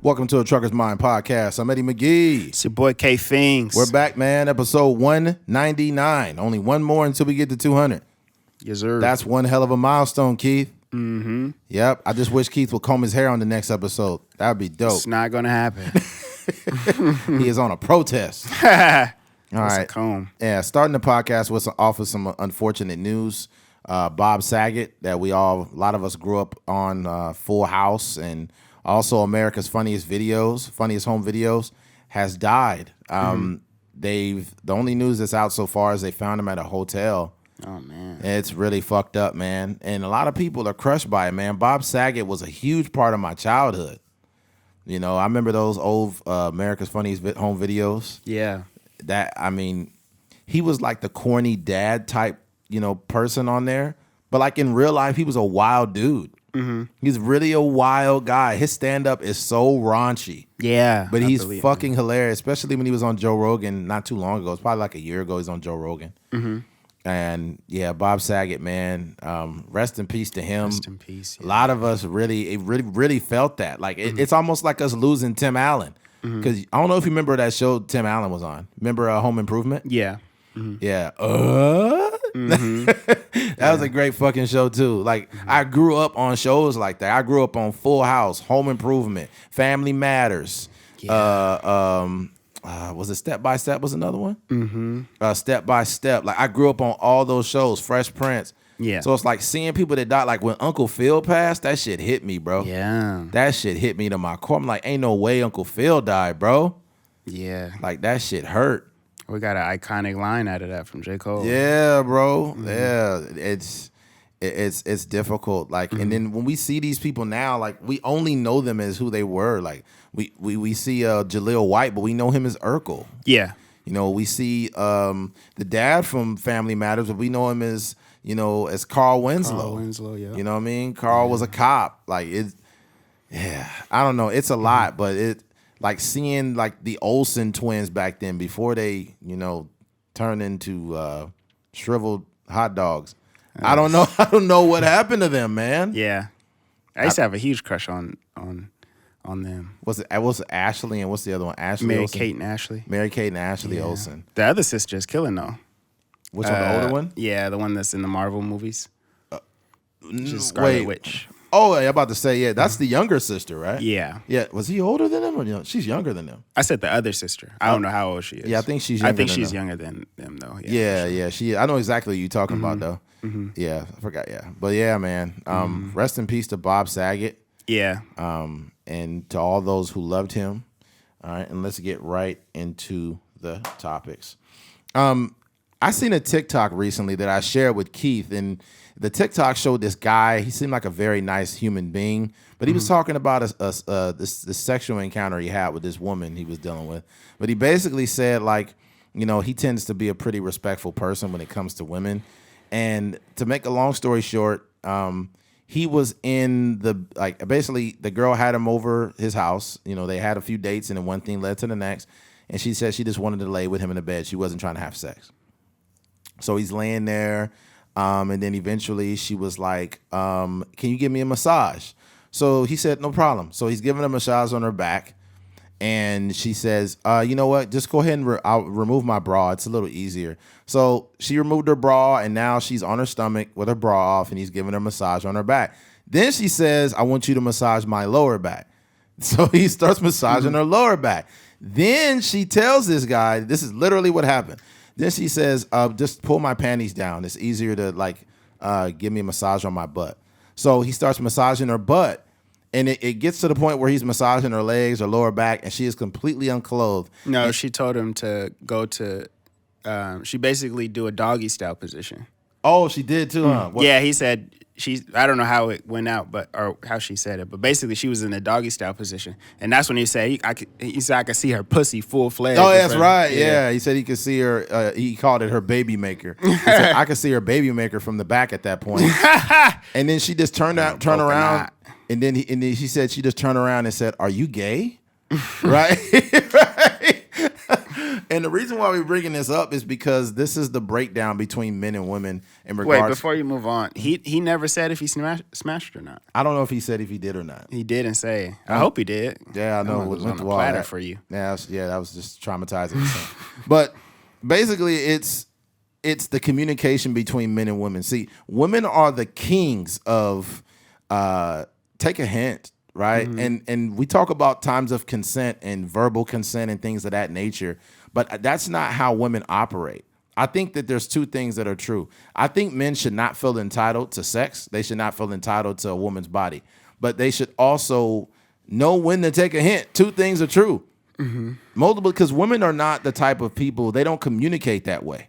Welcome to a Trucker's Mind podcast. I'm Eddie McGee. It's your boy K Fings. We're back, man. Episode 199. Only one more until we get to 200. Yes, sir. That's one hell of a milestone, Keith. Mm-hmm. Yep. I just wish Keith would comb his hair on the next episode. That would be dope. It's not going to happen. He is on a protest. All right. A comb. Yeah, starting the podcast with some unfortunate news. Bob Saget, that a lot of us grew up on Full House and also America's Funniest Home Videos, has died. The only news that's out so far is they found him at a hotel. Oh, man. It's really fucked up, man. And a lot of people are crushed by it, man. Bob Saget was a huge part of my childhood. You know, I remember those old America's Funniest Home Videos. Yeah. He was like the corny dad type, person on there. But like in real life, he was a wild dude. Mm-hmm. He's really a wild guy. His stand-up is so raunchy. Yeah. But he's fucking hilarious, especially when he was on Joe Rogan not too long ago. It's probably like a year ago he's on Joe Rogan. Mm-hmm. And yeah, Bob Saget, man, rest in peace to him. Rest in peace. Yeah. A lot of us really felt that. Like it's almost like us losing Tim Allen. Because I don't know if you remember that show Tim Allen was on. Remember Home Improvement? Yeah. Mm-hmm. Yeah. That was a great fucking show too. Like I grew up on shows like that. I grew up on Full House, Home Improvement, Family Matters. Yeah. Was it Step by Step was another one? Mm-hmm. Step by Step. Like I grew up on all those shows, Fresh Prince. Yeah. So it's like seeing people that died. Like when Uncle Phil passed, that shit hit me, bro. Yeah. That shit hit me to my core. I'm like, ain't no way Uncle Phil died, bro. Yeah. Like that shit hurt. We got an iconic line out of that from J. Cole. Yeah, bro. Mm-hmm. Yeah, it's difficult. Like, and then when we see these people now, like we only know them as who they were. Like we see Jaleel White, but we know him as Urkel. Yeah. We see the dad from Family Matters, but we know him as as Carl Winslow. Carl Winslow, yeah. You know what I mean? Carl was a cop. Like I don't know. It's a lot, but it. Like seeing like the Olsen twins back then before they, turned into shriveled hot dogs. I don't know. I don't know what happened to them, man. Yeah. I used to have a huge crush on them. What's Ashley and what's the other one? Ashley Mary Olsen? Kate and Ashley. Mary Kate and Ashley Olsen. The other sister is killing though. Which one, the older one? Yeah, the one that's in the Marvel movies. She's Scarlet Wait. Witch. Oh, I'm about to say, yeah, that's the younger sister, right? Yeah. Yeah. Was he older than them or she's younger than them? I said the other sister. I don't know how old she is. Yeah, I think she's younger than them. younger than them though. Yeah. I know exactly what you're talking about though. Mm-hmm. Yeah, I forgot. Yeah, but yeah, man. Rest in peace to Bob Saget. Yeah. And to all those who loved him. All right, and let's get right into the topics. I seen a TikTok recently that I shared with Keith, and the TikTok showed this guy. He seemed like a very nice human being, but he was talking about this sexual encounter he had with this woman he was dealing with. But he basically said, like, he tends to be a pretty respectful person when it comes to women. And to make a long story short, he was in basically the girl had him over his house. They had a few dates, and then one thing led to the next. And she said she just wanted to lay with him in the bed. She wasn't trying to have sex. So he's laying there. And then eventually she was like, can you give me a massage? So he said, no problem. So he's giving her a massage on her back. And she says, you know what? Just go ahead and I'll remove my bra. It's a little easier. So she removed her bra, and now she's on her stomach with her bra off, and he's giving her a massage on her back. Then she says, I want you to massage my lower back. So he starts massaging her lower back. Then she tells this guy, this is literally what happened. Then she says, just pull my panties down. It's easier to give me a massage on my butt. So he starts massaging her butt, and it gets to the point where he's massaging her legs or lower back, and she is completely unclothed. No, she told him to go to, she basically do a doggy style position. Oh, she did too, huh? Yeah, he said, I don't know how it went out, or how she said it, but basically she was in a doggy style position, and that's when he said I could see her pussy full fledged. Oh, that's right. Yeah, he said he could see her. He called it her baby maker. He said, I could see her baby maker from the back at that point. And then she just turned around, and then she said she just turned around and said, "Are you gay?" Right. Right. And the reason why we're bringing this up is because this is the breakdown between men and women in Wait, regards. before you move on, he never said if he smashed or not. I don't know if he said if he did or not. He didn't say. I hope he did. Yeah, I know. It was Went on the through all platter that. for you. Yeah, that was just traumatizing. But basically, it's the communication between men and women. See, women are the kings of take a hint, right? And we talk about times of consent and verbal consent and things of that nature, but that's not how women operate. I think that there's two things that are true. I think men should not feel entitled to sex. They should not feel entitled to a woman's body, but they should also know when to take a hint. Two things are true. Multiple, because women are not the type of people, they don't communicate that way.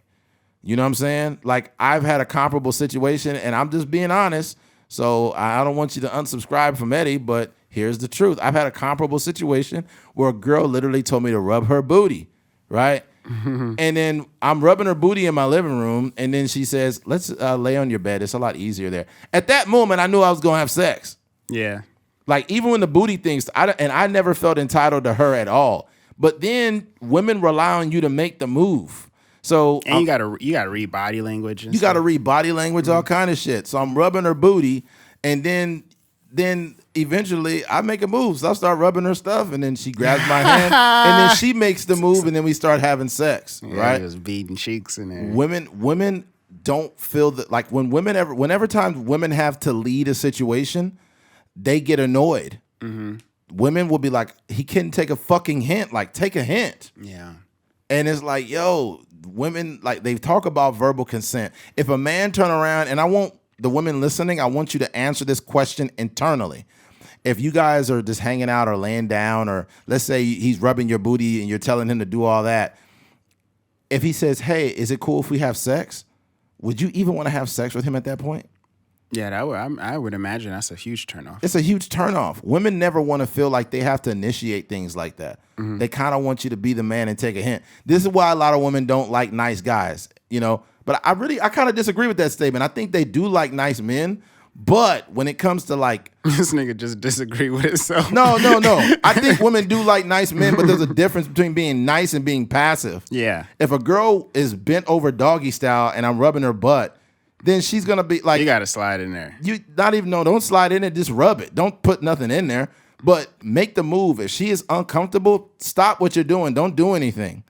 You know what I'm saying? Like, I've had a comparable situation, and I'm just being honest, so I don't want you to unsubscribe from Eddie, but here's the truth. I've had a comparable situation where a girl literally told me to rub her booty, right? And then I'm rubbing her booty in my living room, and then she says, let's lay on your bed. It's a lot easier there. At that moment, I knew I was going to have sex. Yeah. Like, even when the booty things, I never felt entitled to her at all. But then women rely on you to make the move. So And you gotta read body language. And you stuff. got to read body language, all kind of shit. So I'm rubbing her booty, and then eventually I make a move. So I start rubbing her stuff, and then she grabs my hand, and then she makes the move, and then we start having sex. Yeah, right? Just beating cheeks in there. Women don't feel that, like, whenever times women have to lead a situation, they get annoyed. Women will be like, he couldn't take a fucking hint. Like, take a hint. Yeah. And it's like, yo, women, like, they talk about verbal consent. If a man turn around, and I want the women listening, I want you to answer this question internally. If you guys are just hanging out or laying down, or let's say he's rubbing your booty and you're telling him to do all that, if he says, hey, is it cool if we have sex? Would you even want to have sex with him at that point? Yeah, I would imagine that's a huge turnoff. It's a huge turnoff. Women never want to feel like they have to initiate things like that. They kind of want you to be the man and take a hint. This is why a lot of women don't like nice guys, you know. But I kind of disagree with that statement. I think they do like nice men, but when it comes to, like, This nigga just disagree with himself. no. I think women do like nice men, but there's a difference between being nice and being passive. Yeah. If a girl is bent over doggy style and I'm rubbing her butt, then she's gonna be like, You gotta slide in there. don't slide in it, just rub it. Don't put nothing in there, but make the move. If she is uncomfortable, stop what you're doing. Don't do anything.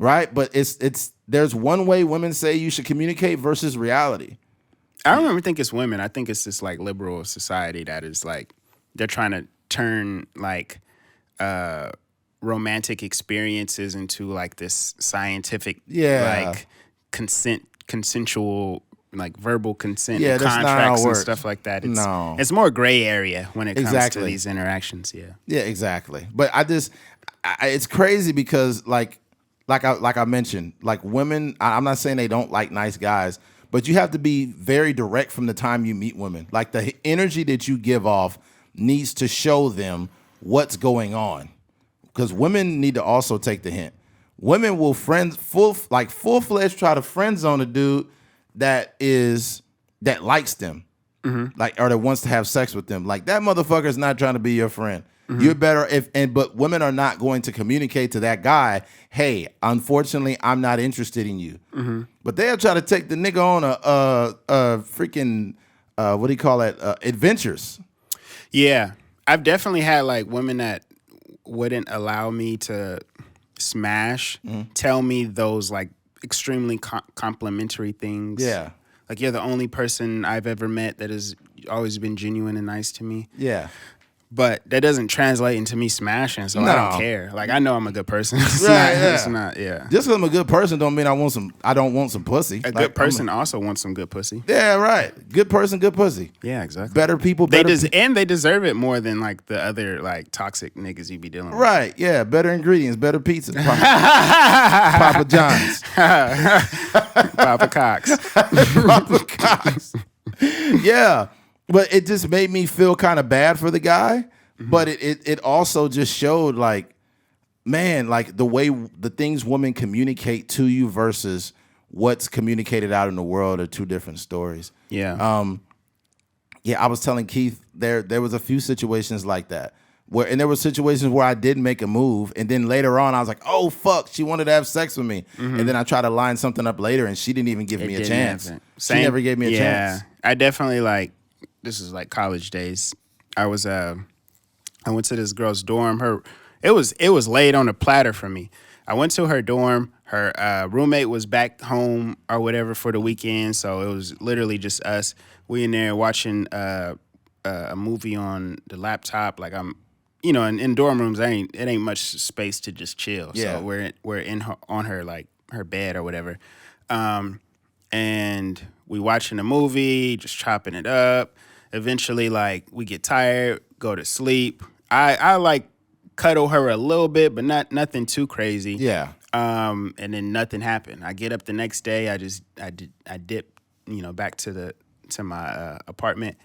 Right? But there's one way women say you should communicate versus reality. I don't even think it's women. I think it's this like liberal society that is like they're trying to turn like romantic experiences into like this scientific like consensual like verbal consent and that's not how it contracts and works. stuff like that. No. It's more gray area when it comes to Exactly. these interactions. Yeah. Yeah, exactly. But it's crazy because like I mentioned, like, women, I'm not saying they don't like nice guys, but you have to be very direct from the time you meet women. Like, the energy that you give off needs to show them what's going on, because women need to also take the hint. Women will full-fledged try to friend zone a dude that likes them, like, or that wants to have sex with them. Like, that motherfucker is not trying to be your friend. You're better but women are not going to communicate to that guy, hey, unfortunately, I'm not interested in you. But they'll try to take the nigga on a freaking what do you call it? Adventures. Yeah. I've definitely had like women that wouldn't allow me to smash, tell me those like extremely complimentary things. Yeah. Like, you're the only person I've ever met that has always been genuine and nice to me. Yeah. But that doesn't translate into me smashing, so I don't care. Like, I know I'm a good person. It's not. Just because I'm a good person don't mean I don't want some pussy. A good person also wants some good pussy. Yeah, right. Good person, good pussy. Yeah, exactly. Better people, and they deserve it more than like the other like toxic niggas you be dealing with. Right, yeah. Better ingredients, better pizza. Papa John's. Papa Cox. Papa Cox. Yeah. But it just made me feel kind of bad for the guy. But it also just showed, like, man, like, the way the things women communicate to you versus what's communicated out in the world are two different stories. Yeah. Yeah, I was telling Keith there was a few situations like that And there were situations where I did make a move, and then later on I was like, oh fuck, she wanted to have sex with me, and then I tried to line something up later, and she didn't even give me a chance. She never gave me a chance. I definitely like. This is like college days. I went to this girl's dorm. It was laid on a platter for me. I went to her dorm. Her roommate was back home or whatever for the weekend, so it was literally just us. We in there watching a movie on the laptop. Like I'm, in dorm rooms, it ain't much space to just chill. Yeah. So we're in on her like her bed or whatever, and we watching a movie, just chopping it up. Eventually, like we get tired, go to sleep. I like cuddle her a little bit, but nothing too crazy. Yeah. And then nothing happened. I get up the next day. I dip, back to my apartment,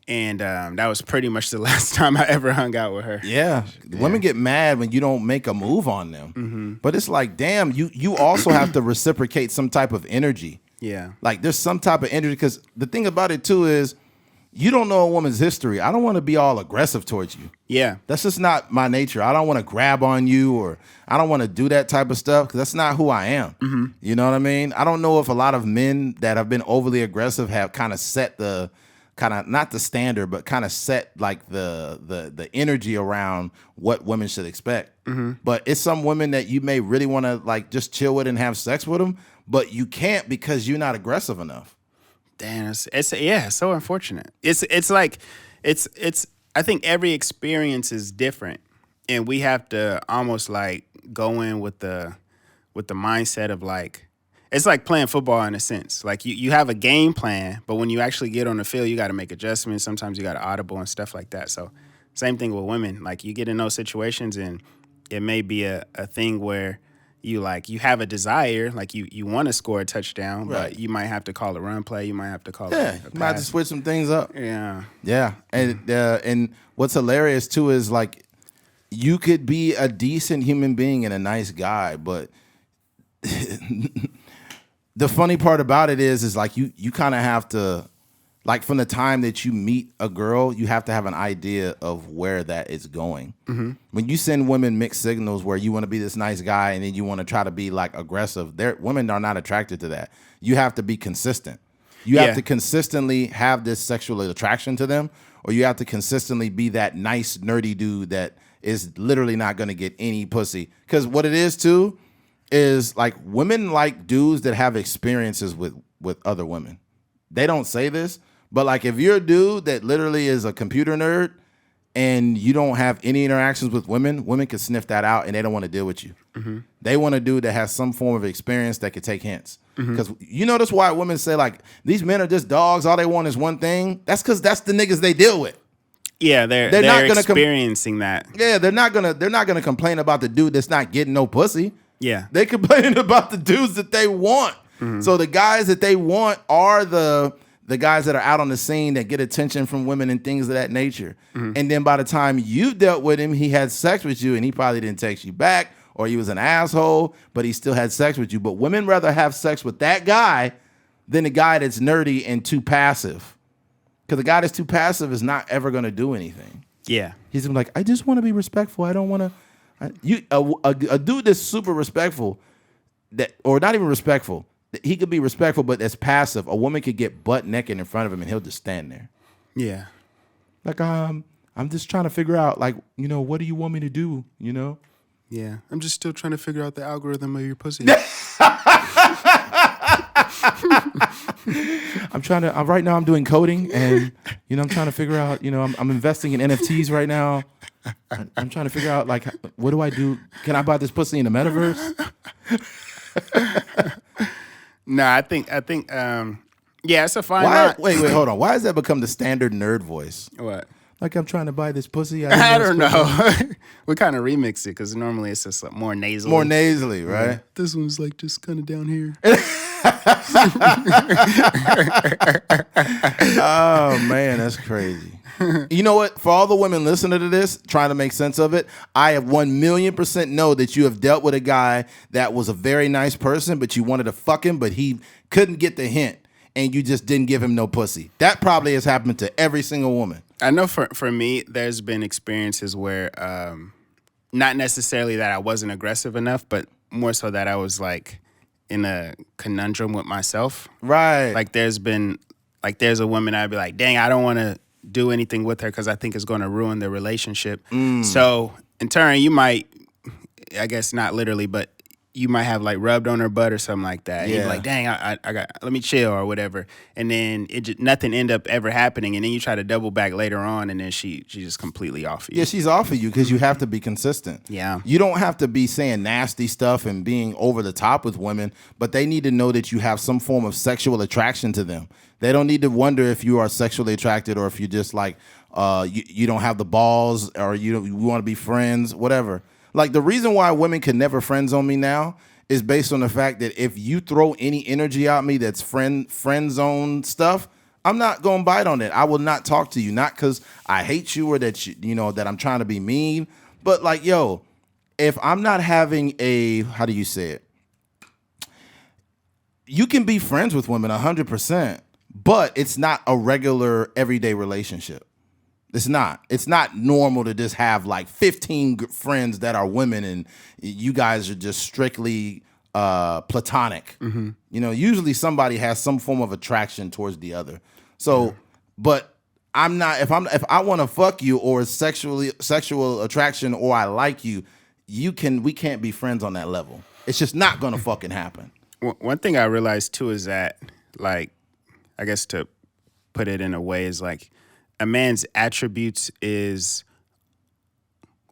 and that was pretty much the last time I ever hung out with her. Yeah. Women get mad when you don't make a move on them, but it's like, damn, you also have to reciprocate some type of energy. Yeah, like there's some type of energy, because the thing about it too is, you don't know a woman's history. I don't want to be all aggressive towards you. Yeah. That's just not my nature. I don't want to grab on you, or I don't want to do that type of stuff, because that's not who I am. Mm-hmm. You know what I mean? I don't know if a lot of men that have been overly aggressive have kind of set the, not the standard, but kind of set like the energy around what women should expect. Mm-hmm. But it's some women that you may really want to like just chill with and have sex with them, but you can't because you're not aggressive enough. Damn, it's so unfortunate. It's like I think every experience is different, and we have to almost like go in with the mindset of like, it's like playing football in a sense. Like you have a game plan, but when you actually get on the field, you got to make adjustments. Sometimes you got to audible and stuff like that. So same thing with women. Like you get in those situations, and it may be a thing where you have a desire, like you want to score a touchdown, right, but you might have to call a run play. You might have to call you might have to switch some things up. Yeah. And what's hilarious too is like you could be a decent human being and a nice guy, but the funny part about it is like you kind of have to, like from the time that you meet a girl, you have to have an idea of where that is going. Mm-hmm. When you send women mixed signals where you want to be this nice guy and then you want to try to be like aggressive, women are not attracted to that. You have to be consistent. You have to consistently have this sexual attraction to them, or you have to consistently be that nice, nerdy dude that is literally not going to get any pussy. Because what it is too is like women like dudes that have experiences with other women. They don't say this, but like if you're a dude that literally is a computer nerd and you don't have any interactions with women can sniff that out and they don't want to deal with you. Mm-hmm. They want a dude that has some form of experience that could take hints. Because you notice why women say like these men are just dogs, all they want is one thing. That's because that's the niggas they deal with. Yeah, they're not gonna experiencing that. Yeah, they're not gonna complain about the dude that's not getting no pussy. Yeah, they complaining about the dudes that they want. Mm-hmm. So the guys that they want are the guys that are out on the scene that get attention from women and things of that nature. Mm-hmm. And then by the time you dealt with him, he had sex with you and he probably didn't text you back, or he was an asshole, but he still had sex with you. But women rather have sex with that guy than the guy that's nerdy and too passive. Because the guy that's too passive is not ever going to do anything. Yeah. He's gonna be like, I just want to be respectful. I don't want to. A dude that's super respectful, or not even respectful, he could be respectful, but that's passive. A woman could get butt naked in front of him and he'll just stand there. Yeah. Like, I'm just trying to figure out, like, what do you want me to do, Yeah. I'm just still trying to figure out the algorithm of your pussy. Right now I'm doing coding and, I'm trying to figure out, I'm investing in NFTs right now. I'm trying to figure out, like, what do I do? Can I buy this pussy in the metaverse? No, I think, yeah, it's a fine line. Wait, hold on. Why has that become the standard nerd voice? What? Like, I'm trying to buy this pussy. I don't know. We kind of remix it because normally it's just like more nasally. More nasally, right? Yeah. This one's like just kind of down here. Oh, man, that's crazy. You know what? For all the women listening to this, trying to make sense of it, I have 1,000,000% know that you have dealt with a guy that was a very nice person, but you wanted to fuck him, but he couldn't get the hint, and you just didn't give him no pussy. That probably has happened to every single woman. I know for me, there's been experiences where not necessarily that I wasn't aggressive enough, but more so that I was like in a conundrum with myself. Right. Like there's a woman I'd be like, dang, I don't want to do anything with her because I think it's going to ruin the relationship. So in turn, you might, I guess not literally, but you might have like rubbed on her butt or something like that. And you're like, dang, I got, let me chill or whatever. And then nothing end up ever happening. And then you try to double back later on, and then she just completely off of you. Yeah, she's off of you because you have to be consistent. Yeah. You don't have to be saying nasty stuff and being over the top with women, but they need to know that you have some form of sexual attraction to them. They don't need to wonder if you are sexually attracted or if you just like, you don't have the balls or you want to be friends, whatever. Like the reason why women can never friend zone me now is based on the fact that if you throw any energy at me that's friend zone stuff, I'm not gonna bite on it. I will not talk to you, not because I hate you or that that I'm trying to be mean, but like, yo, if I'm not having how do you say it? You can be friends with women 100%, but it's not a regular everyday relationship. It's not. It's not normal to just have like 15 friends that are women and you guys are just strictly platonic. Mm-hmm. Usually somebody has some form of attraction towards the other. So, but I'm not. If I want to fuck you or sexual attraction or I like you, we can't be friends on that level. It's just not gonna fucking happen. One thing I realized too is that, like, I guess to put it in a way is like, a man's attributes is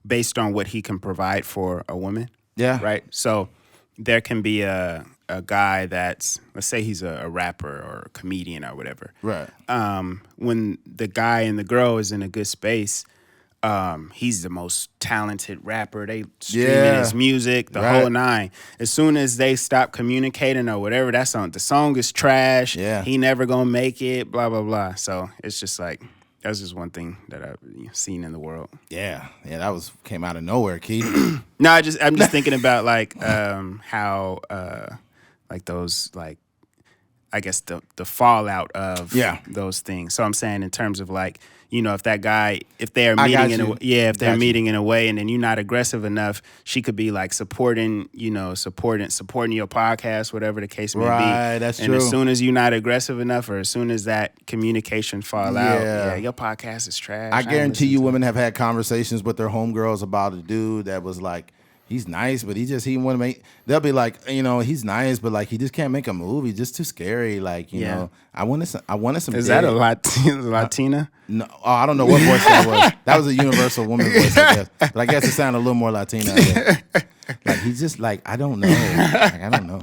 based on what he can provide for a woman. Yeah. Right? So there can be a guy that's, let's say he's a rapper or a comedian or whatever. Right. When the guy and the girl is in a good space, he's the most talented rapper. They streaming his music, the whole nine. As soon as they stop communicating or whatever, the song is trash. Yeah. He never gonna make it, blah, blah, blah. So it's just like, that's just one thing that I've seen in the world. Yeah, that came out of nowhere, Keith. No, I'm just thinking about like how like those like I guess the fallout of those things. So I'm saying in terms of like, if that guy, if they're meeting meeting in a way, and then you're not aggressive enough, she could be like supporting your podcast, whatever the case may be. Right, that's and true. And as soon as you're not aggressive enough, or as soon as that communication fall out, your podcast is trash. I guarantee you, women have had conversations with their homegirls about a dude that was like, he's nice, but he want to make. They'll be like, he's nice, but like he just can't make a move. He's just too scary. Like, I wanted some. Is that a Latina? No, I don't know what voice that was. That was a universal woman voice, I guess. But I guess it sounded a little more Latina. Like he's just like, I don't know. Like, I don't know.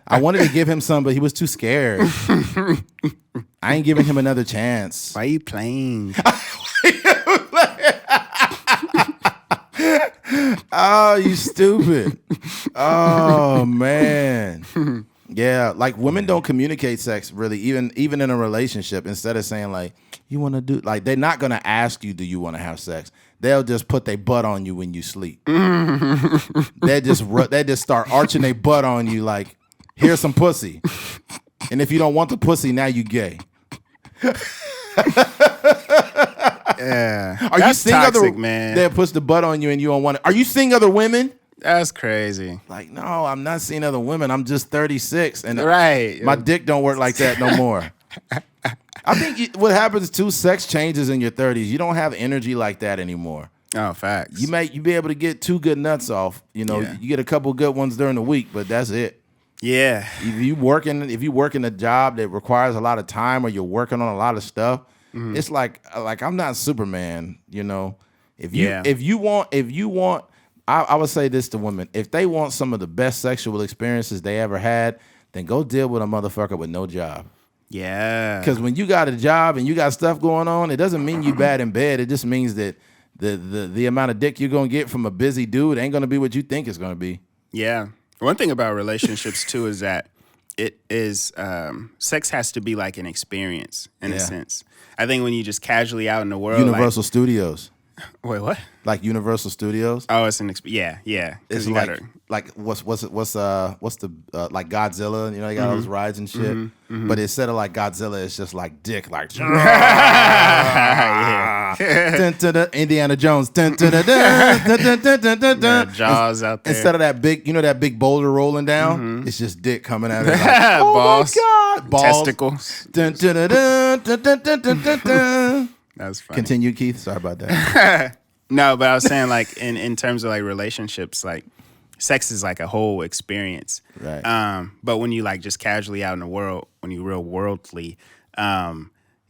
I wanted to give him some, but he was too scared. I ain't giving him another chance. Why are you playing? Oh, you stupid. Oh, man. Yeah, like women don't communicate sex really, even in a relationship. Instead of saying like, you want to do, like they're not going to ask you, do you want to have sex? They'll just put their butt on you when you sleep. They just start arching their butt on you like, here's some pussy. And if you don't want the pussy, now you gay. Yeah, are you seeing toxic, other man? They'll push the butt on you and you don't want it. Are you seeing other women? That's crazy. Like, no, I'm not seeing other women. I'm just 36 and right. My dick don't work like that no more. I think what happens too, sex changes in your 30s. You don't have energy like that anymore. Oh, facts. You be able to get 2 good nuts off. You get a couple good ones during the week, but that's it. Yeah. If you working a job that requires a lot of time or you're working on a lot of stuff, it's like I'm not Superman, If you want, I would say this to women: if they want some of the best sexual experiences they ever had, then go deal with a motherfucker with no job. Yeah. Because when you got a job and you got stuff going on, it doesn't mean you bad in bed. It just means that the amount of dick you're gonna get from a busy dude ain't gonna be what you think it's gonna be. Yeah. One thing about relationships too is that it is sex has to be like an experience in a sense. I think when you just casually out in the world, Universal Studios. Wait, what? Like Universal Studios. Oh, it's an yeah. It's You like gotta, what's the like Godzilla? You know, they got all those rides and shit. But instead of like Godzilla, it's just like dick, like yeah. dun, dun, dun, Indiana Jones. Dun, dun, dun, dun, dun, dun, dun, dun, dun, dun. Jaws out there. Instead of that big, that big boulder rolling down, it's just dick coming out of it. Like, oh Balls. my God. Balls. Testicles. Dun, dun, dun, dun, dun, dun, dun, dun, dun, dun. That's funny. Continue, Keith. Sorry about that. No, but I was saying like in terms of like relationships, like sex is like a whole experience. Right. But when you like just casually out in the world, when you're real worldly,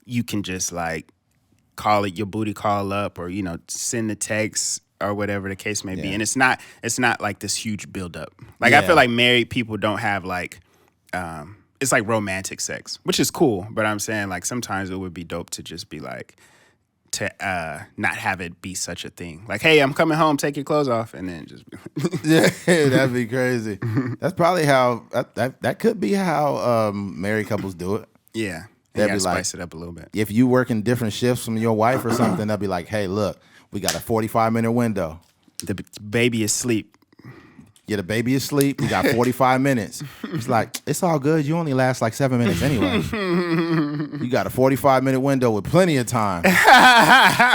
you can just like call it your booty call up or, send a text or whatever the case may be. And it's not like this huge buildup. Like I feel like married people don't have like, it's like romantic sex, which is cool. But I'm saying like sometimes it would be dope to just be like, to not have it be such a thing. Like, hey, I'm coming home, take your clothes off, and then just yeah, that'd be crazy. That's probably how that could be how married couples do it. Yeah. They'd be be like, spice it up a little bit. If you work in different shifts from your wife or something, they'll be like, hey, look, we got a 45-minute window. The baby is asleep. Yeah, the baby is asleep. We got 45 minutes. It's like, it's all good. You only last like 7 minutes anyway. You got a 45-minute window with plenty of time.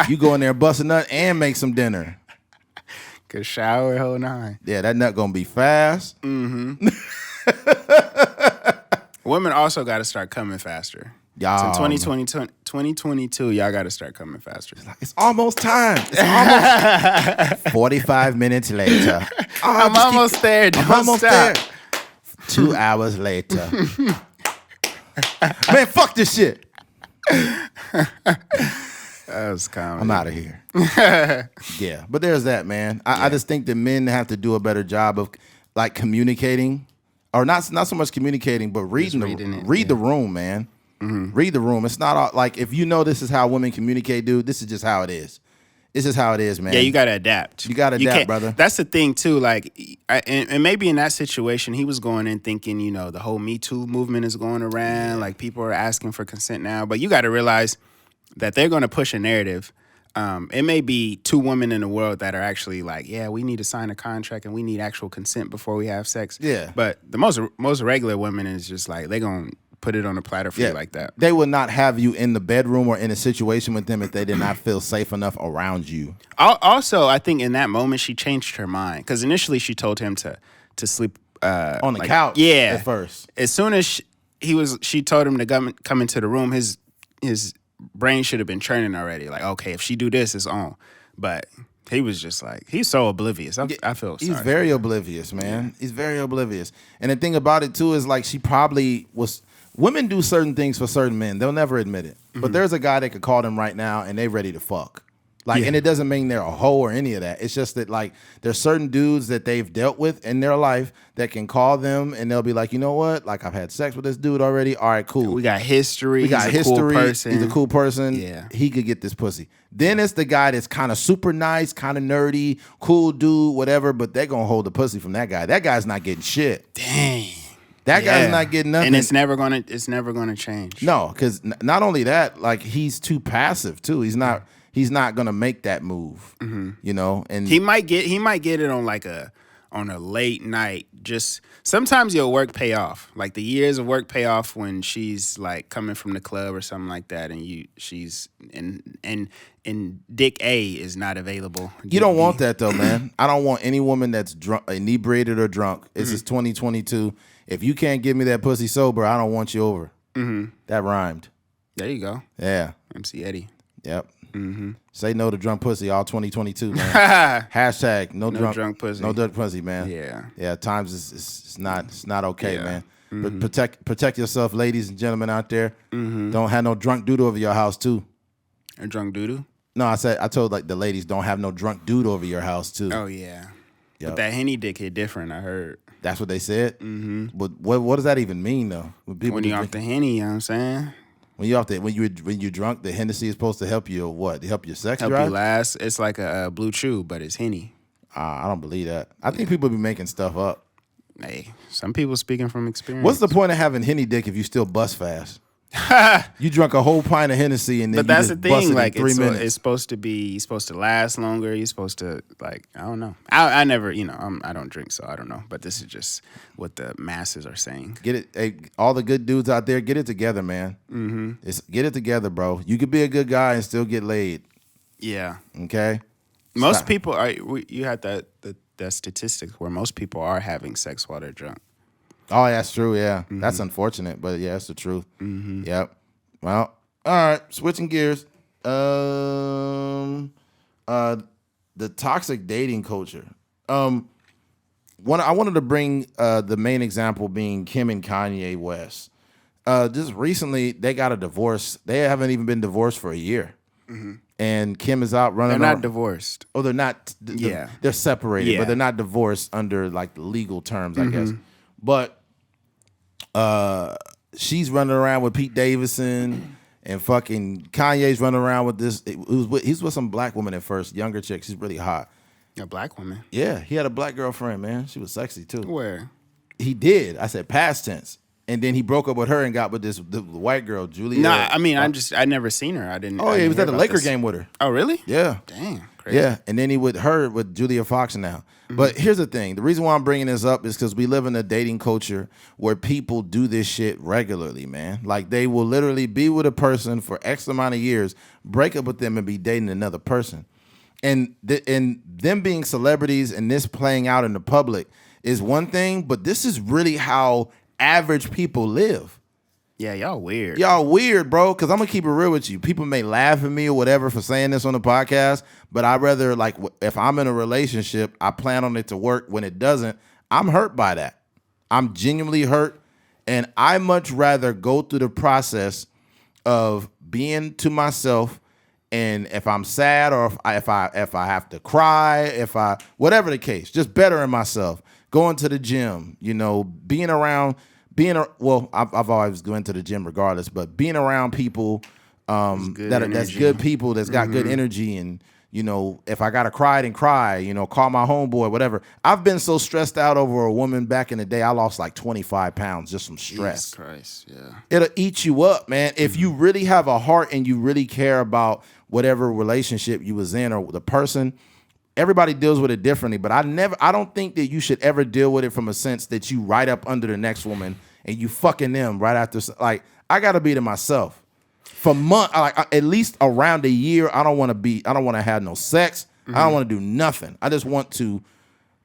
You go in there, bust a nut, and make some dinner. Good shower, whole nine. Yeah, that nut gonna be fast. Mm-hmm. Women also got to start coming faster. Y'all, so 2022, y'all got to start coming faster. It's almost time. It's almost 45 minutes later. I'm almost there. I'm almost there. 2 hours later. Man, fuck this shit. That was comedy. I'm out of here. Yeah, but there's that, man. I just think that men have to do a better job of like communicating, or not so much communicating, but read the room, man. Mm-hmm. Read the room. It's not all, like if you know this is how women communicate, dude. This is just how it is. This is how it is, man. Yeah, you gotta adapt. You gotta adapt, brother. That's the thing too. Like, and maybe in that situation, he was going in thinking, the whole Me Too movement is going around. Like, people are asking for consent now. But you got to realize that they're going to push a narrative. It may be 2 women in the world that are actually like, yeah, we need to sign a contract and we need actual consent before we have sex. Yeah. But the most regular women is just like, they're going to put it on a platter for you like that. They would not have you in the bedroom or in a situation with them if they did not feel safe enough around you. Also, I think in that moment she changed her mind because initially she told him to sleep on the couch. Yeah, at first. As soon as she told him to come into the room, his brain should have been churning already. Like, okay, if she do this, it's on. But he was just like, he's so oblivious. I feel sorry. He's very oblivious, man. He's very oblivious. And the thing about it too is like she probably was. Women do certain things for certain men. They'll never admit it. But there's a guy that could call them right now and they ready to fuck. Like, and it doesn't mean they're a hoe or any of that. It's just that like there's certain dudes that they've dealt with in their life that can call them and they'll be like, you know what? Like, I've had sex with this dude already. All right, cool. We got history. He's a cool person. He's a cool person. Yeah. He could get this pussy. Then it's the guy that's kind of super nice, kind of nerdy, cool dude, whatever, but they're going to hold the pussy from that guy. That guy's not getting shit. Dang. That guy's not getting nothing, and it's never gonna change. No, because not only that, like he's too passive too. He's not gonna make that move. Mm-hmm. And he might get it on on a late night. Just sometimes your work pay off. Like the years of work pay off when she's like coming from the club or something like that, and she's and Dick A is not available. You don't want that though, man. I don't want any woman that's drunk, inebriated or drunk. This is 2022. If you can't give me that pussy sober, I don't want you over. Mm-hmm. That rhymed. There you go. Yeah. MC Eddie. Yep. Mm-hmm. Say no to drunk pussy all 2022, man. Hashtag no drunk pussy. No drunk pussy, man. Yeah. Yeah. Times it's not okay, man. Mm-hmm. But protect yourself, ladies and gentlemen out there. Mm-hmm. Don't have no drunk dude over your house too. A drunk doodoo? No, I told like the ladies don't have no drunk dude over your house too. Oh yeah. Yep. But that Henny dick hit different, I heard. That's what they said? Mm-hmm. But what does that even mean, though? When you're off the Henny, you know what I'm saying? When you're drunk, the Hennessy is supposed to help you, or what? Help your sex drive? Help you last. It's like a blue chew, but it's Henny. I don't believe that. I think people be making stuff up. Hey, some people speaking from experience. What's the point of having Henny dick if you still bust fast? You drunk a whole pint of Hennessy and then But you that's just the busted thing. Like in 3 minutes. it's supposed to be. You're supposed to last longer. You're supposed to like. I don't know. I never. I don't drink, so I don't know. But this is just what the masses are saying. Get it, hey, all the good dudes out there, get it together, man. Mm-hmm. Get it together, bro. You could be a good guy and still get laid. Yeah. Okay. Most people are. You had that statistics where most people are having sex while they're drunk. Oh, that's true. Yeah, that's unfortunate, but yeah, that's the truth. Yep. Well, all right. Switching gears. The toxic dating culture. I wanted to bring the main example being Kim and Kanye West. Just recently, they got a divorce. They haven't even been divorced for a year. And Kim is out running. They're not divorced. Oh, they're not. Yeah. They're separated, Yeah. but they're not divorced under like the legal terms, I guess. But she's running around with Pete Davidson, and fucking Kanye's running around with this. He's with some black woman at first, younger chick. She's really hot. A black woman. Yeah, he had a black girlfriend, man. She was sexy too. Where? He did. I said past tense. And then he broke up with her and got with the white girl, Julia. No, I mean, I never seen her. I didn't. Oh, yeah, he was at the Laker game with her. Oh, really? Yeah. Dang. Crazy. Yeah, and then he with Julia Fox now. But here's the thing. The reason why I'm bringing this up is because we live in a dating culture where people do this shit regularly, man. Like, they will literally be with a person for X amount of years, break up with them, and be dating another person. And them being celebrities and this playing out in the public is one thing, but this is really how average people live. Yeah, y'all weird. Y'all weird, bro, because I'm going to keep it real with you. People may laugh at me or whatever for saying this on the podcast, but I'd rather, like, if I'm in a relationship, I plan on it to work. When it doesn't, I'm hurt by that. I'm genuinely hurt, and I much rather go through the process of being to myself, and if I'm sad or if I have to cry, whatever the case, just bettering myself, going to the gym, being around. I've always gone to the gym regardless, but being around people that's good people, that's got good energy, and if I gotta cry, then cry. Call my homeboy, whatever. I've been so stressed out over a woman back in the day. I lost like 25 pounds just from stress. Jesus Christ, yeah. It'll eat you up, man. If you really have a heart and you really care about whatever relationship you was in or the person. Everybody deals with it differently, but I don't think that you should ever deal with it from a sense that you right up under the next woman and you fucking them right after. Like, I gotta be to myself for months, like at least around a year. I don't want to have no sex. I don't want to do nothing. I just want to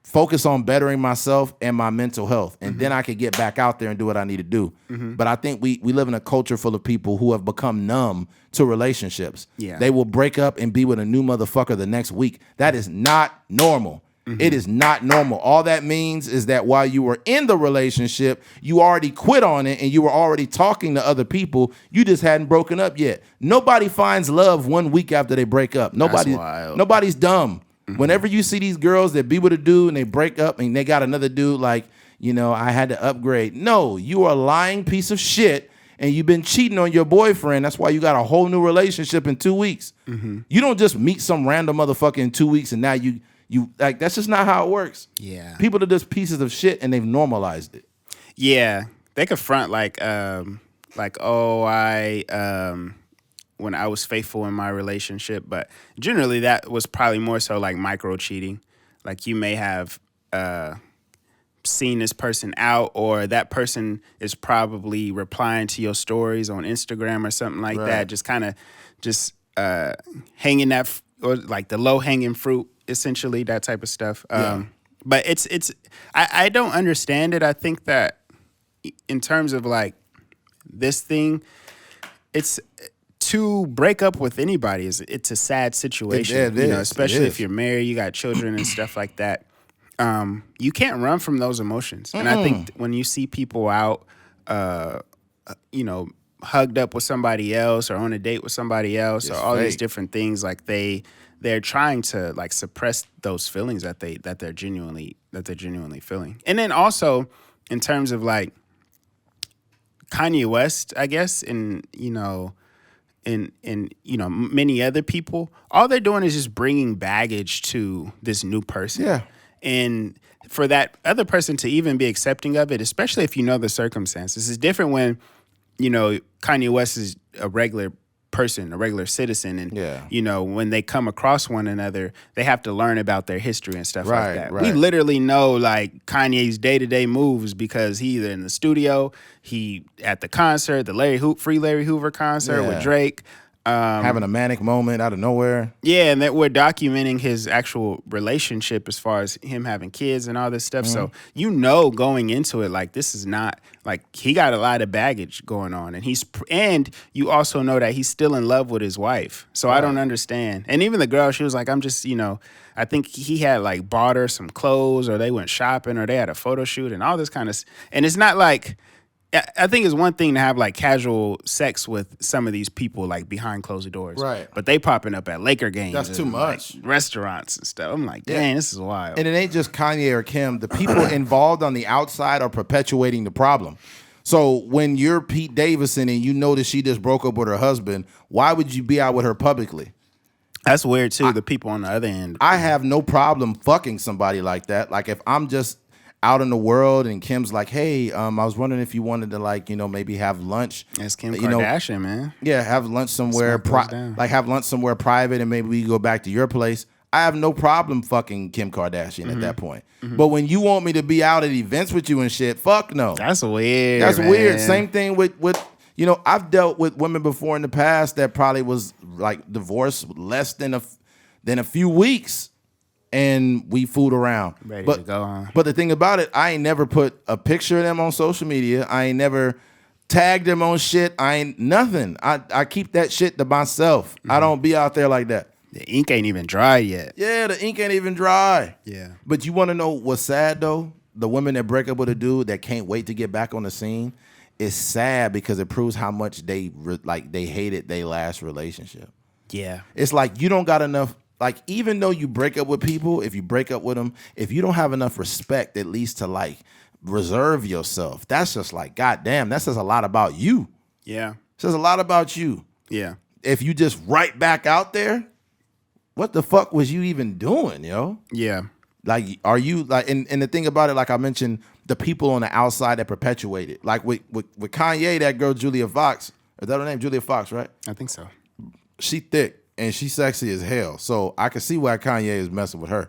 focus on bettering myself and my mental health, and then I could get back out there and do what I need to do. But I think we live in a culture full of people who have become numb to relationships. Yeah. They will break up and be with a new motherfucker the next week. That is not normal. It is not normal. All that means is that while you were in the relationship, you already quit on it and you were already talking to other people. You just hadn't broken up yet. Nobody finds love 1 week after they break up. Nobody's dumb. Whenever you see these girls that be with a dude and they break up and they got another dude, like, I had to upgrade. No, you are a lying piece of shit and you've been cheating on your boyfriend. That's why you got a whole new relationship in 2 weeks. You don't just meet some random motherfucker in 2 weeks and now you like, that's just not how it works. Yeah. People are just pieces of shit and they've normalized it. Yeah. They could front when I was faithful in my relationship, but generally that was probably more so like micro cheating. Like, you may have seen this person out, or that person is probably replying to your stories on Instagram or something like that. Just kind of hanging that, or like the low hanging fruit, essentially, that type of stuff. But I don't understand it. I think that in terms of like this thing, it's to break up with anybody it's a sad situation. Especially if you're married, you got children and stuff like that. You can't run from those emotions. And I think when you see people out, hugged up with somebody else or on a date with somebody else, or all these different things, like they're trying to like suppress those feelings that they're genuinely feeling. And then also in terms of like Kanye West, I guess, and many other people, all they're doing is just bringing baggage to this new person. Yeah. And for that other person to even be accepting of it, especially if you know the circumstances, is different when you know, Kanye West is a regular person, a regular citizen, and Yeah. you know, when they come across one another, they have to learn about their history and stuff Right, like that. right. We literally know like Kanye's day-to-day moves because he either in the studio, he at the concert, the Free Larry Hoover concert with Yeah. Drake. Having a manic moment out of nowhere. Yeah, and that we're documenting his actual relationship as far as him having kids and all this stuff. So you know, going into it, like this is not like he got a lot of baggage going on, and you also know that he's still in love with his wife. So I don't understand. And even the girl, she was like, I'm just, you know, I think he had like bought her some clothes, or they went shopping, or they had a photo shoot, and all this kind of. And it's not like. I think it's one thing to have like casual sex with some of these people like behind closed doors. Right. But they popping up at Laker games. That's too and, much. like, restaurants and stuff. I'm like, dang, this is wild. And it ain't just Kanye or Kim. The people involved on the outside are perpetuating the problem. So when you're Pete Davidson and you know that she just broke up with her husband, why would you be out with her publicly? That's weird too, the people on the other end. I have no problem fucking somebody like that. Like if I'm just out in the world and Kim's like, hey, I was wondering if you wanted to like, you know, maybe have lunch. It's Kim Kardashian, man. Yeah, have lunch somewhere, like have lunch somewhere private, and maybe we go back to your place. I have no problem fucking Kim Kardashian at that point. But when you want me to be out at events with you and shit, fuck no. That's weird. That's man. weird. Same thing with you know, I've dealt with women before in the past that probably was like divorced less than a few weeks. And we fooled around. Ready to go on. But the thing about it, I ain't never put a picture of them on social media. I ain't never tagged them on shit. I ain't nothing. I keep that shit to myself. I don't be out there like that. The ink ain't even dry yet. Yeah, the ink ain't even dry. Yeah. But you want to know what's sad though? The women that break up with a dude that can't wait to get back on the scene, it's sad because it proves how much they hated their last relationship. Yeah. It's like you don't got enough. Like, even though you break up with people, if you break up with them, if you don't have enough respect, at least to, like, reserve yourself, that's just like, goddamn, that says a lot about you. Yeah. It says a lot about you. Yeah. If you just right back out there, what the fuck was you even doing, yo? Yeah. Like, are you, like, and the thing about it, like I mentioned, the people on the outside that perpetuate it. Like, with Kanye, that girl, Julia Fox, is that her name? Julia Fox, right? I think so. She thick. And she's sexy as hell. So I can see why Kanye is messing with her.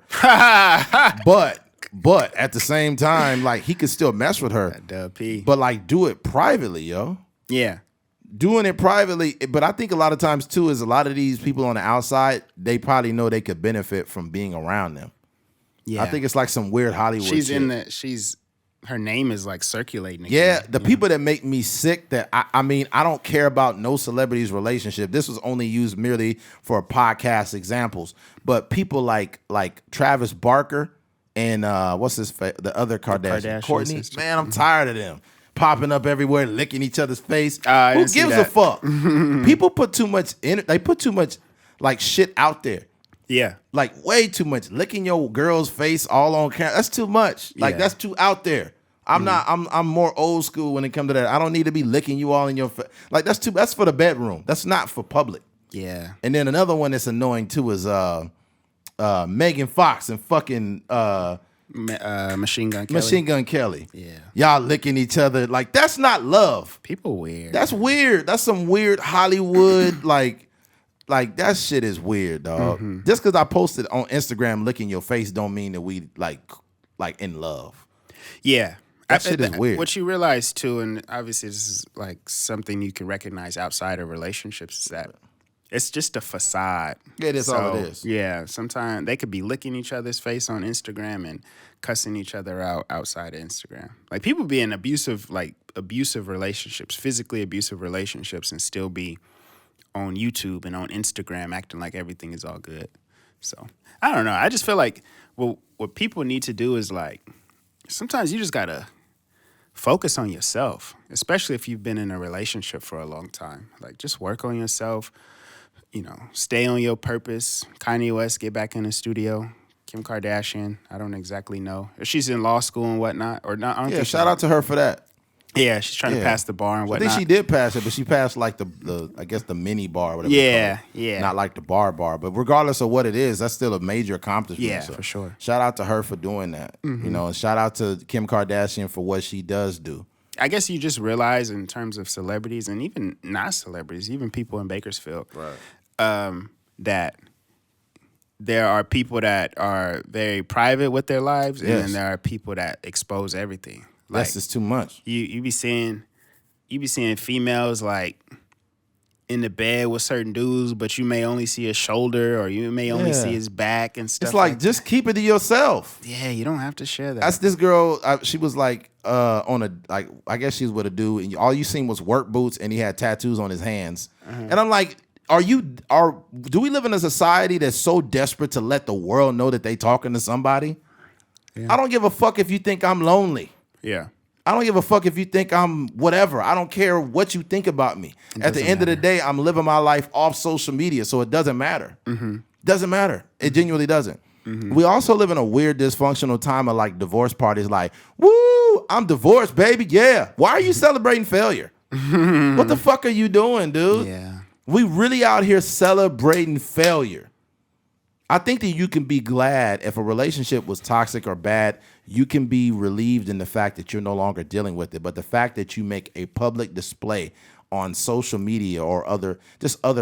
But at the same time, like, he could still mess with her. But like, do it privately, yo. Yeah. Doing it privately. But I think a lot of times too is a lot of these people on the outside, they probably know they could benefit from being around them. Yeah. I think it's like some weird Hollywood shit. Her name is like circulating again. Yeah, the people that make me sick, that I mean, I don't care about no celebrity's relationship. This was only used merely for podcast examples. But people like Travis Barker and what's the other Kardashian? Kourtney. Sister. Man, I'm tired of them popping up everywhere, licking each other's face. Who gives a fuck? People put too much they put too much like shit out there. Yeah. Like way too much. Licking your girl's face all on camera. That's too much. Like that's too out there. I'm more old school when it comes to that. I don't need to be licking you all in your face. Like that's for the bedroom. That's not for public. Yeah. And then another one that's annoying too is Megan Fox and fucking Machine Gun Kelly. Yeah. Y'all licking each other. Like, that's not love. People weird. That's weird. That's some weird Hollywood like that shit is weird, dog. Just because I posted on Instagram licking your face don't mean that we like in love. Yeah. That shit is weird. What you realize too, and obviously this is like something you can recognize outside of relationships, is that it's just a facade. Yeah, that's all it is. Yeah. Sometimes they could be licking each other's face on Instagram and cussing each other out outside of Instagram. Like, people be in abusive relationships, physically abusive relationships, and still be on YouTube and on Instagram acting like everything is all good. So I don't know. I just feel like what people need to do is, like, sometimes you just gotta focus on yourself, especially if you've been in a relationship for a long time. Like, just work on yourself, you know, stay on your purpose. Kanye West, get back in the studio. Kim Kardashian, I don't exactly know if she's in law school and whatnot or not. I don't think shout out to her for that. Yeah, she's trying to pass the bar and whatnot. I think she did pass it, but she passed like the I guess the mini bar, whatever. Yeah. Not like the bar. But regardless of what it is, that's still a major accomplishment. Yeah, so for sure. Shout out to her for doing that. You know, and shout out to Kim Kardashian for what she does do. I guess you just realize in terms of celebrities and even not celebrities, even people in Bakersfield, that there are people that are very private with their lives, and then there are people that expose everything. Like, That's just too much. You be seeing females like in the bed with certain dudes, but you may only see his shoulder or you may only see his back and stuff. It's like just keep it to yourself. Yeah, you don't have to share that. That's this girl. She was like on a like I guess she was with a dude, and all you seen was work boots, and he had tattoos on his hands. And I'm like, do we live in a society that's so desperate to let the world know that they talking to somebody? I don't give a fuck if you think I'm lonely. Yeah. I don't give a fuck if you think I'm whatever. I don't care what you think about me. At the end of the day, I'm living my life off social media, so it doesn't matter. Doesn't matter. It genuinely doesn't. We also live in a weird dysfunctional time of like divorce parties like, woo, I'm divorced, baby. Yeah. Why are you celebrating failure? What the fuck are you doing, dude? Yeah. We really out here celebrating failure. I think that you can be glad if a relationship was toxic or bad, you can be relieved in the fact that you're no longer dealing with it. But the fact that you make a public display on social media or other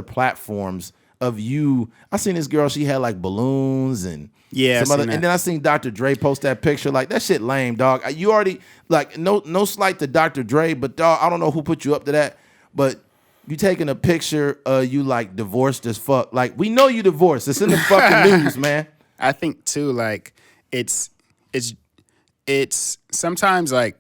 platforms of you. I seen this girl, she had like balloons and and then I seen Dr. Dre post that picture. Like, that shit lame, dog. You already, like, no slight to Dr. Dre, but dog, I don't know who put you up to that, but you taking a picture you like divorced as fuck. Like, we know you divorced. It's in the fucking news, man. I think too, like, it's sometimes like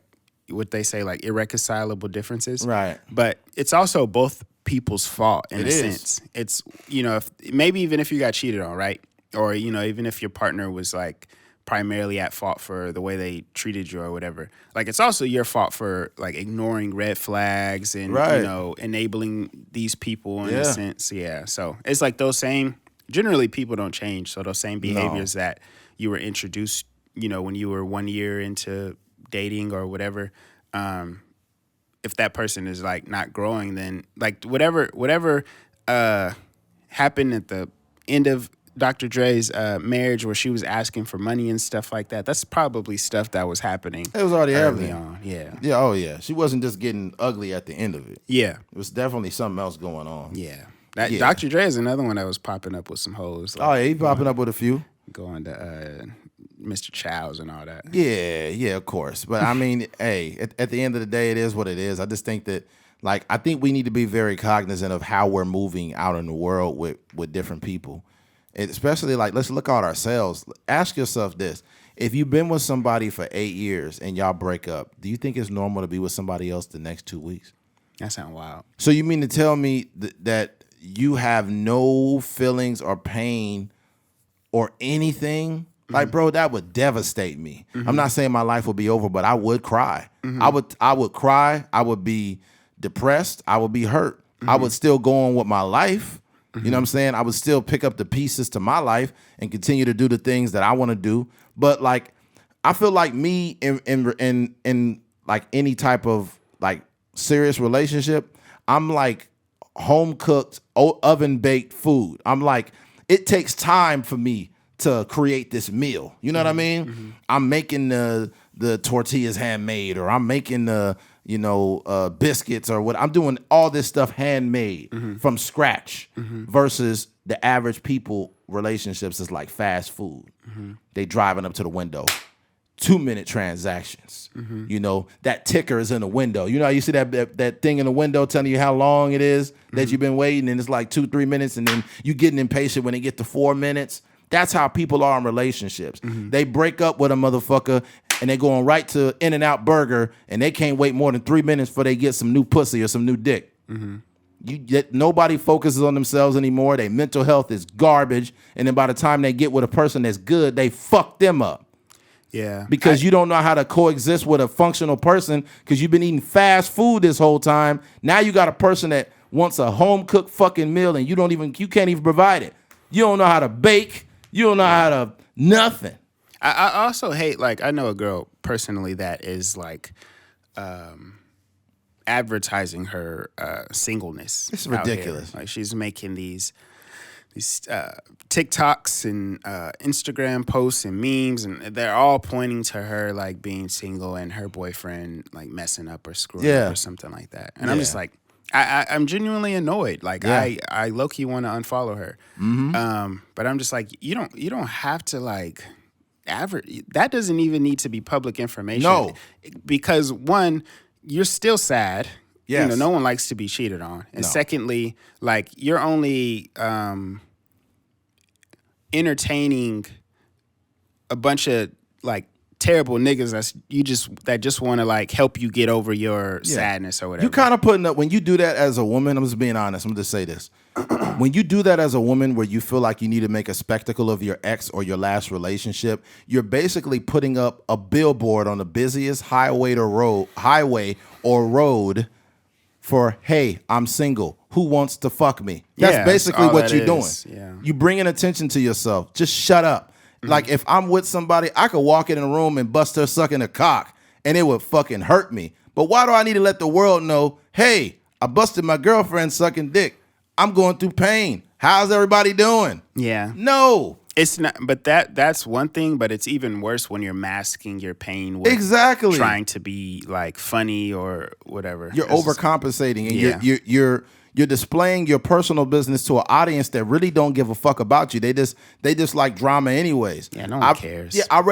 what they say, like irreconcilable differences. Right. But it's also both people's fault in a sense. It's, if maybe even if you got cheated on, right? Or, even if your partner was like primarily at fault for the way they treated you or whatever. Like, it's also your fault for like ignoring red flags and, enabling these people in a sense. Yeah. So it's like generally people don't change. So those same behaviors that you were introduced, when you were 1 year into dating or whatever, if that person is like not growing, then like whatever happened at the end of Dr. Dre's marriage where she was asking for money and stuff like that, that's probably stuff that was happening. It was already early happening. On. Yeah. Yeah, oh yeah. She wasn't just getting ugly at the end of it. Yeah. It was definitely something else going on. Yeah. Dr. Dre is another one that was popping up with some hoes. Like, he popping up with a few. Going to Mr. Childs and all that. Yeah, of course. But I mean, hey, at the end of the day, it is what it is. I just think that, like, I think we need to be very cognizant of how we're moving out in the world with different people. Especially, like, let's look at ourselves. Ask yourself this. If you've been with somebody for 8 years and y'all break up, do you think it's normal to be with somebody else the next 2 weeks? That sounds wild. So you mean to tell me that you have no feelings or pain or anything? Like, bro, that would devastate me. I'm not saying my life would be over, but I would cry. I would cry. I would be depressed. I would be hurt. I would still go on with my life. You know what I'm saying? I would still pick up the pieces to my life and continue to do the things that I want to do. But like, I feel like me in like any type of like serious relationship, I'm like home cooked, oven baked food. I'm like, it takes time for me to create this meal. You know what I mean? I'm making the tortillas handmade, or I'm making the biscuits, or what. I'm doing all this stuff handmade from scratch versus the average people relationships is like fast food. They driving up to the window. 2-minute transactions. That ticker is in the window. You see that thing in the window telling you how long it is that you've been waiting, and it's like 2-3 minutes, and then you getting impatient when they get to 4 minutes. That's how people are in relationships. They break up with a motherfucker and they going right to In-N-Out Burger, and they can't wait more than 3 minutes before they get some new pussy or some new dick. Nobody focuses on themselves anymore. Their mental health is garbage, and then by the time they get with a person that's good, they fuck them up. Yeah. Because you don't know how to coexist with a functional person because you've been eating fast food this whole time. Now you got a person that wants a home-cooked fucking meal, and you can't even provide it. You don't know how to bake. You don't know how to nothing. I also hate, like, I know a girl personally that is like advertising her singleness. It's ridiculous. Like, she's making these TikToks and Instagram posts and memes, and they're all pointing to her like being single and her boyfriend like messing up or screwing up or something like that. And I'm just like, I'm genuinely annoyed. Like I low key want to unfollow her, but I'm just like, you don't have to like. That doesn't even need to be public information. No, because one, you're still sad. Yes. You know, no one likes to be cheated on. And secondly, like you're only entertaining a bunch of like terrible niggas that just want to like help you get over your sadness or whatever. You kind of putting up when you do that as a woman. I'm just being honest. I'm just say this. When you do that as a woman where you feel like you need to make a spectacle of your ex or your last relationship, you're basically putting up a billboard on the busiest highway or road for, hey, I'm single. Who wants to fuck me? That's basically what you're doing. Yeah. You bringing attention to yourself. Just shut up. Like if I'm with somebody, I could walk in a room and bust her sucking a cock and it would fucking hurt me. But why do I need to let the world know, hey, I busted my girlfriend sucking dick. I'm going through pain. How's everybody doing? Yeah. No. It's not, but that's one thing, but it's even worse when you're masking your pain with trying to be like funny or whatever. You're overcompensating and you're displaying your personal business to an audience that really don't give a fuck about you. They just like drama anyways. Yeah, no one cares. Yeah, I'd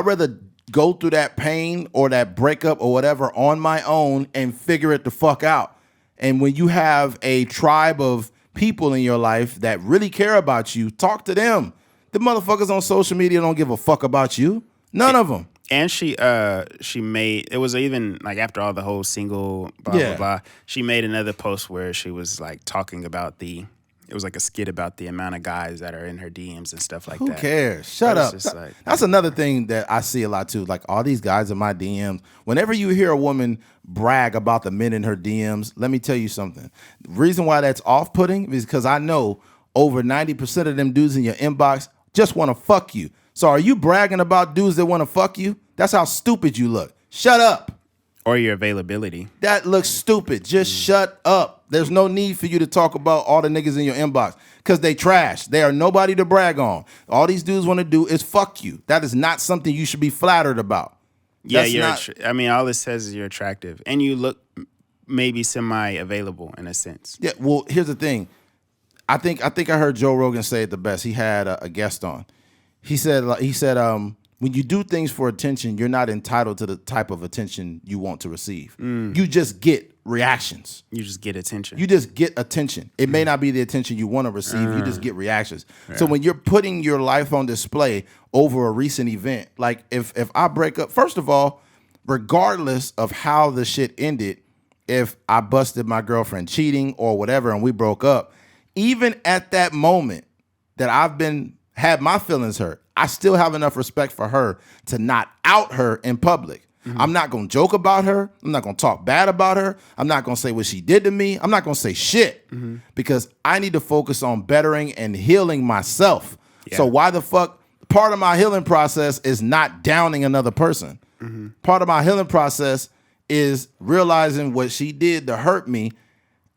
rather go through that pain or that breakup or whatever on my own and figure it the fuck out. And when you have a tribe of people in your life that really care about you, talk to them. The motherfuckers on social media don't give a fuck about you. None of them. And she made, it was even like after all the whole single blah blah, she made another post where she was like talking about it was like a skit about the amount of guys that are in her DMs and stuff like that. Who cares? Shut up. That's another thing that I see a lot too. Like all these guys in my DMs, whenever you hear a woman brag about the men in her DMs, let me tell you something. The reason why that's off-putting is because I know over 90% of them dudes in your inbox just want to fuck you. So are you bragging about dudes that want to fuck you? That's how stupid you look. Shut up. Or your availability. That looks stupid. Just shut up. There's no need for you to talk about all the niggas in your inbox because they trash. They are nobody to brag on. All these dudes want to do is fuck you. That is not something you should be flattered about. Yeah, I mean, all it says is you're attractive and you look maybe semi-available in a sense. Yeah, well, here's the thing. I think I heard Joe Rogan say it the best. He had a guest on. He said when you do things for attention, you're not entitled to the type of attention you want to receive. You just get reactions. You just get attention. You just get attention. It may not be the attention you want to receive. You just get reactions. Yeah. So when you're putting your life on display over a recent event, like if I break up, first of all, regardless of how the shit ended, if I busted my girlfriend cheating or whatever and we broke up, even at that moment that had my feelings hurt, I still have enough respect for her to not out her in public. I'm not going to joke about her. I'm not going to talk bad about her. I'm not going to say what she did to me. I'm not going to say shit because I need to focus on bettering and healing myself. Yeah. So why the fuck? Part of my healing process is not downing another person. Part of my healing process is realizing what she did to hurt me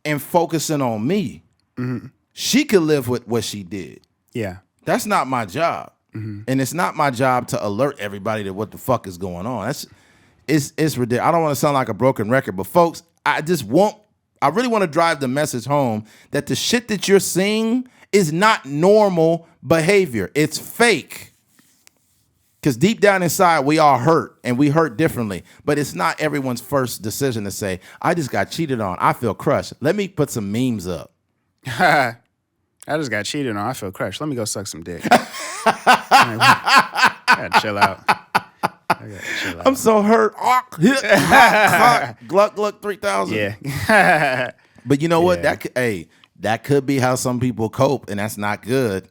and focusing on me. She could live with what she did. Yeah. That's not my job. And it's not my job to alert everybody to what the fuck is going on. It's ridiculous. I don't want to sound like a broken record, but folks, I really want to drive the message home that the shit that you're seeing is not normal behavior. It's fake. Because deep down inside, we all hurt, and we hurt differently. But it's not everyone's first decision to say, I just got cheated on. I feel crushed. Let me put some memes up. I just got cheated on. I feel crushed. Let me go suck some dick. I gotta chill out. I'm so hurt. Gluck 3000. Yeah. But you know what? That could be how some people cope, and that's not good.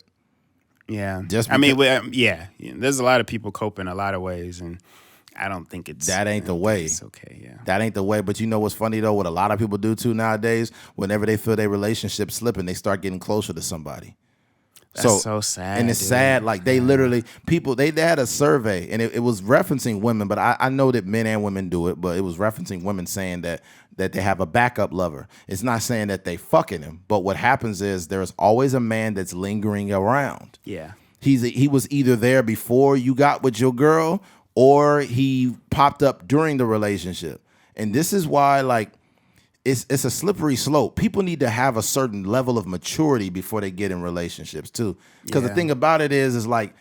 Yeah. There's a lot of people cope in a lot of ways, and I don't think that ain't the way. It's okay, yeah. That ain't the way. But you know what's funny though? What a lot of people do too nowadays, whenever they feel their relationship slipping, they start getting closer to somebody. That's so sad. And it's dude. sad. Like they literally they had a survey and it was referencing women, but I know that men and women do it, but it was referencing women saying that they have a backup lover. It's not saying that they fucking him, but what happens is there's always a man that's lingering around. Yeah. He was either there before you got with your girl or he popped up during the relationship. And this is why, like, it's a slippery slope. People need to have a certain level of maturity before they get in relationships too. Because the thing about it is like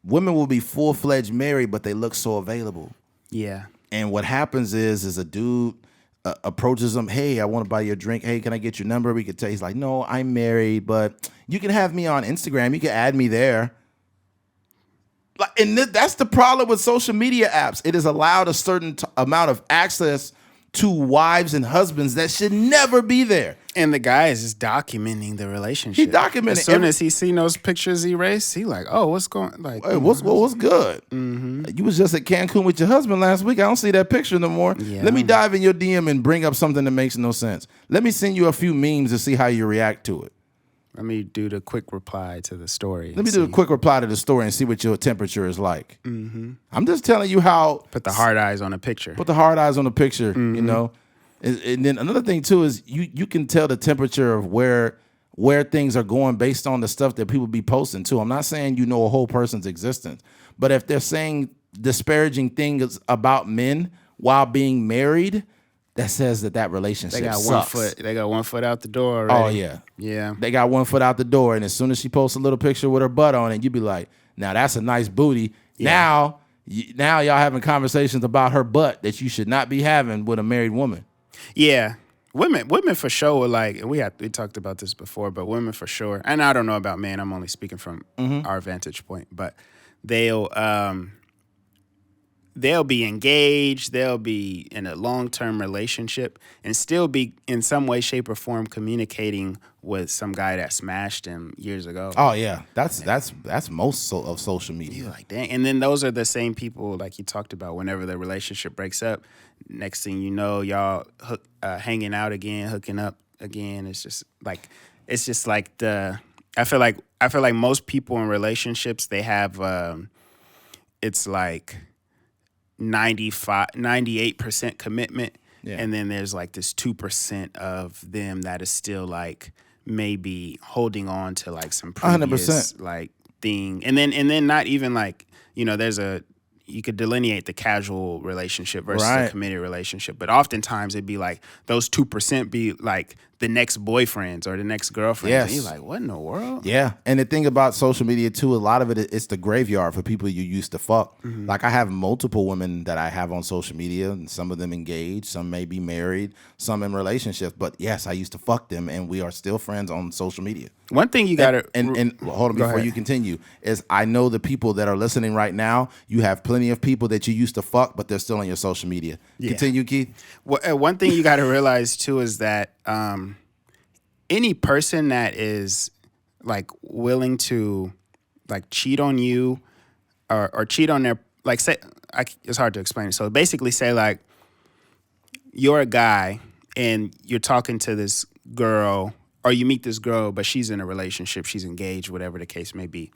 women will be full-fledged married, but they look so available. Yeah. And what happens is a dude approaches them, hey, I want to buy you a drink. Hey, can I get your number? We could tell. He's like, no, I'm married, but you can have me on Instagram. You can add me there. Like, and that's the problem with social media apps. It has allowed a certain amount of access to wives and husbands that should never be there. And the guy is just documenting the relationship. He documented as soon as he seen those pictures erased, he like, oh, what's going like? Hey, what's good? Mm-hmm. You was just at Cancun with your husband last week. I don't see that picture no more. Yeah. Let me dive in your DM and bring up something that makes no sense. Let me send you a few memes to see how you react to it. Let me do the quick reply to the story. Let me do a quick reply to the story and see what your temperature is like. Mm-hmm. I'm just telling you how. Put the hard eyes on a picture. Put the hard eyes on the picture, you know. And then another thing, too, is you can tell the temperature of where things are going based on the stuff that people be posting, too. I'm not saying you know a whole person's existence. But if they're saying disparaging things about men while being married, that says that relationship sucks. They got 1 foot out the door already. Oh, yeah. Yeah. They got 1 foot out the door, and as soon as she posts a little picture with her butt on it, you be like, now that's a nice booty. Yeah. Now y'all having conversations about her butt that you should not be having with a married woman. Yeah. Women for sure are like, and we talked about this before, but women for sure, and I don't know about men, I'm only speaking from our vantage point, but they'll be engaged, they'll be in a long-term relationship and still be in some way, shape, or form communicating with some guy that smashed him years ago. Oh yeah, that's most of social media. You're like, dang. And then those are the same people, like you talked about, whenever the relationship breaks up, next thing you know, y'all hanging out again, hooking up again. It's just like I feel like most people in relationships, they have it's like 98% commitment, and then there's like this 2% of them that is still like maybe holding on to like some previous 100%. Like thing, and then not even like, you know, you could delineate the casual relationship versus the committed relationship, but oftentimes it'd be like those 2% be like the next boyfriends or the next girlfriends. Yes. And you're like, what in the world? Yeah. And the thing about social media too, a lot of it's the graveyard for people you used to fuck. Mm-hmm. Like I have multiple women that I have on social media, and some of them engaged, some may be married, some in relationships. But yes, I used to fuck them, and we are still friends on social media. One thing you gotta and hold on before you continue is I know the people that are listening right now. You have plenty of people that you used to fuck, but they're still on your social media. Yeah. Continue, Keith. Well, one thing you got to realize too is that any person that is like willing to like cheat on you or cheat on their it's hard to explain. So basically, say like you're a guy and you're talking to this girl. Or you meet this girl, but she's in a relationship, she's engaged, whatever the case may be.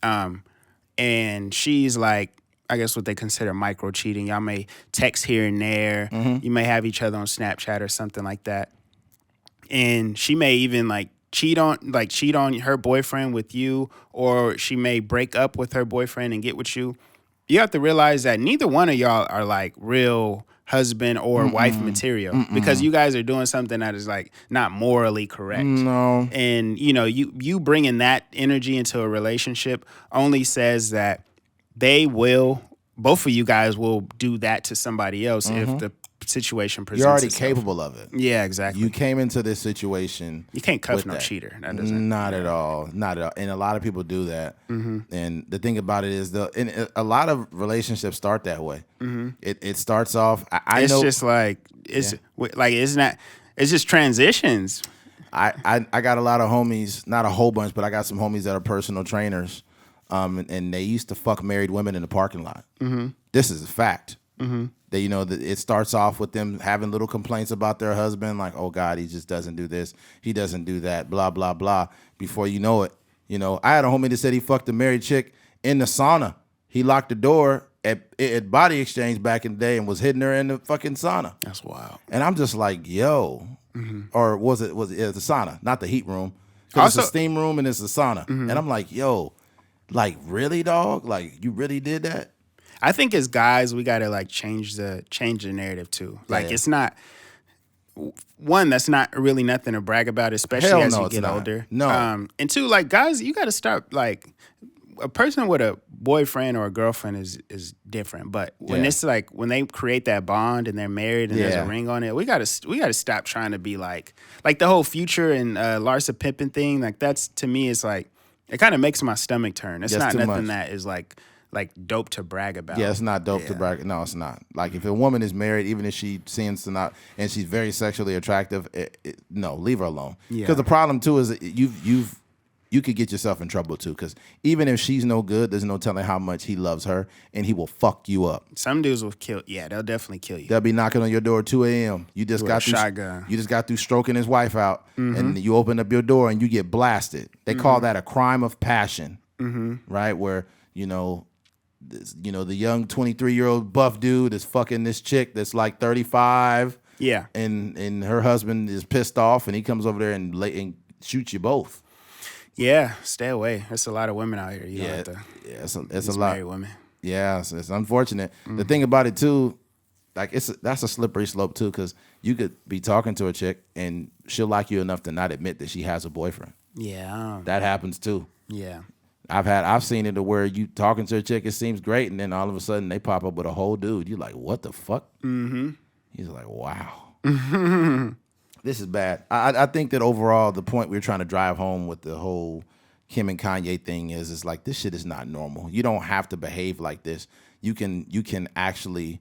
And she's like, I guess what they consider micro cheating. Y'all may text here and there. Mm-hmm. You may have each other on Snapchat or something like that. And she may even like cheat on her boyfriend with you, or she may break up with her boyfriend and get with you. You have to realize that neither one of y'all are like real husband or wife material, because you guys are doing something that is like not morally correct. No. And you know, you bringing that energy into a relationship only says that both of you guys will do that to somebody else if the situation presents You're already itself. capable of it. Yeah, exactly. You came into this situation. You can't cuff no cheater. That doesn't. Not at all. Not at all. And a lot of people do that. Mm-hmm. And the thing about it is, a lot of relationships start that way. Mm-hmm. It starts off. It's just like it's just transitions. I got a lot of homies, not a whole bunch, but I got some homies that are personal trainers, and they used to fuck married women in the parking lot. Mm-hmm. This is a fact. Mm-hmm. That, you know, it starts off with them having little complaints about their husband, like, oh God, he just doesn't do this, he doesn't do that, blah blah blah. Before you know it, You know, I had a homie that said he fucked a married chick in the sauna. He locked the door at Body Exchange back in the day and was hitting her in the fucking sauna. That's wild. And I'm just like, yo, or was it the sauna, not the heat room? Because Also, it's a steam room and it's a sauna. And I'm like, yo, like really, dog? Like you really did that? I think as guys, we gotta like change the narrative too. Like it's not one that's not really nothing to brag about, especially Hell as no, you it's get not. older. No. And two, like guys, you gotta start like a person with a boyfriend or a girlfriend is different. But when it's like when they create that bond and they're married and there's a ring on it, we gotta stop trying to be like the whole Future and Larsa Pippen thing. Like that's to me, it's like it kind of makes my stomach turn. It's not nothing that is like dope to brag about. Yeah, it's not dope to brag. No, it's not. Like if a woman is married, even if she seems to not, and she's very sexually attractive, no, leave her alone. Because the problem too is that you could get yourself in trouble too. Because even if she's no good, there's no telling how much he loves her, and he will fuck you up. Some dudes will kill. Yeah, they'll definitely kill you. They'll be knocking on your door at 2 a.m. You just got through shotgun. You just got through stroking his wife out, and you open up your door and you get blasted. They call that a crime of passion, right? Where the young 23-year-old buff dude is fucking this chick that's like 35. Yeah. And her husband is pissed off and he comes over there and shoots you both. Yeah, stay away. There's a lot of women out here. You don't have to. Yeah, it's a lot. Married women. Yeah, it's unfortunate. The thing about it too, like that's a slippery slope too, because you could be talking to a chick and she'll like you enough to not admit that she has a boyfriend. Yeah. That happens too. Yeah. I've seen it to where you talking to a chick, it seems great, and then all of a sudden they pop up with a whole dude. You're like, what the fuck? Mm-hmm. He's like, wow. This is bad. I think that overall the point we're trying to drive home with the whole Kim and Kanye thing is like this shit is not normal. You don't have to behave like this. You can actually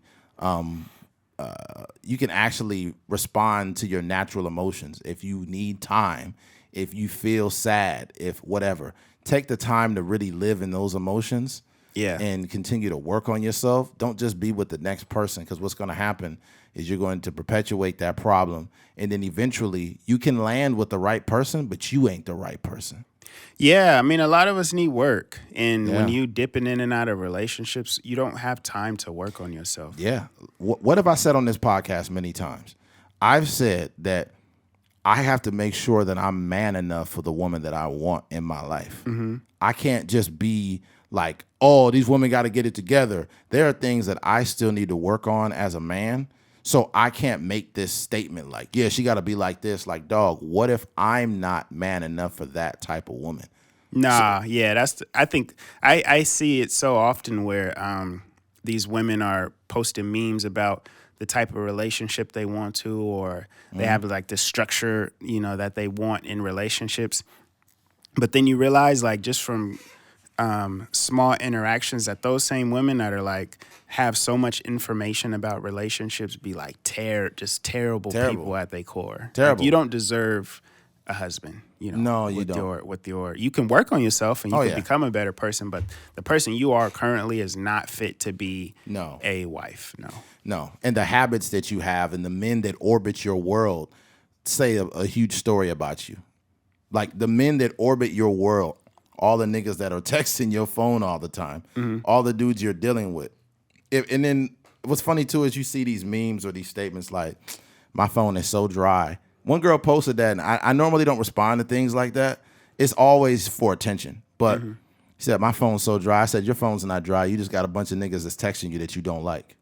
respond to your natural emotions if you need time, if you feel sad, if whatever. Take the time to really live in those emotions and continue to work on yourself. Don't just be with the next person, because what's going to happen is you're going to perpetuate that problem. And then eventually you can land with the right person, but you ain't the right person. Yeah, I mean, a lot of us need work. And when you dipping in and out of relationships, you don't have time to work on yourself. Yeah. What have I said on this podcast many times? I've said that I have to make sure that I'm man enough for the woman that I want in my life. I can't just be like, oh, these women got to get it together. There are things that I still need to work on as a man. So I can't make this statement like, yeah, she got to be like this. Like, dog, what if I'm not man enough for that type of woman? Nah, I think I see it so often where these women are posting memes about the type of relationship they want to, or they have like the structure, that they want in relationships. But then you realize, like, just from small interactions, that those same women that are like have so much information about relationships be like terrible people at their core. Terrible. Like, you don't deserve a husband. No, you don't. You can work on yourself and you can yeah. become a better person, but the person you are currently is not fit to be a wife. No. And the habits that you have and the men that orbit your world say a huge story about you. Like the men that orbit your world, all the niggas that are texting your phone all the time, all the dudes you're dealing with. And then what's funny too is you see these memes or these statements like, my phone is so dry. One girl posted that, and I normally don't respond to things like that. It's always for attention. But she said, my phone's so dry. I said, your phone's not dry. You just got a bunch of niggas that's texting you that you don't like.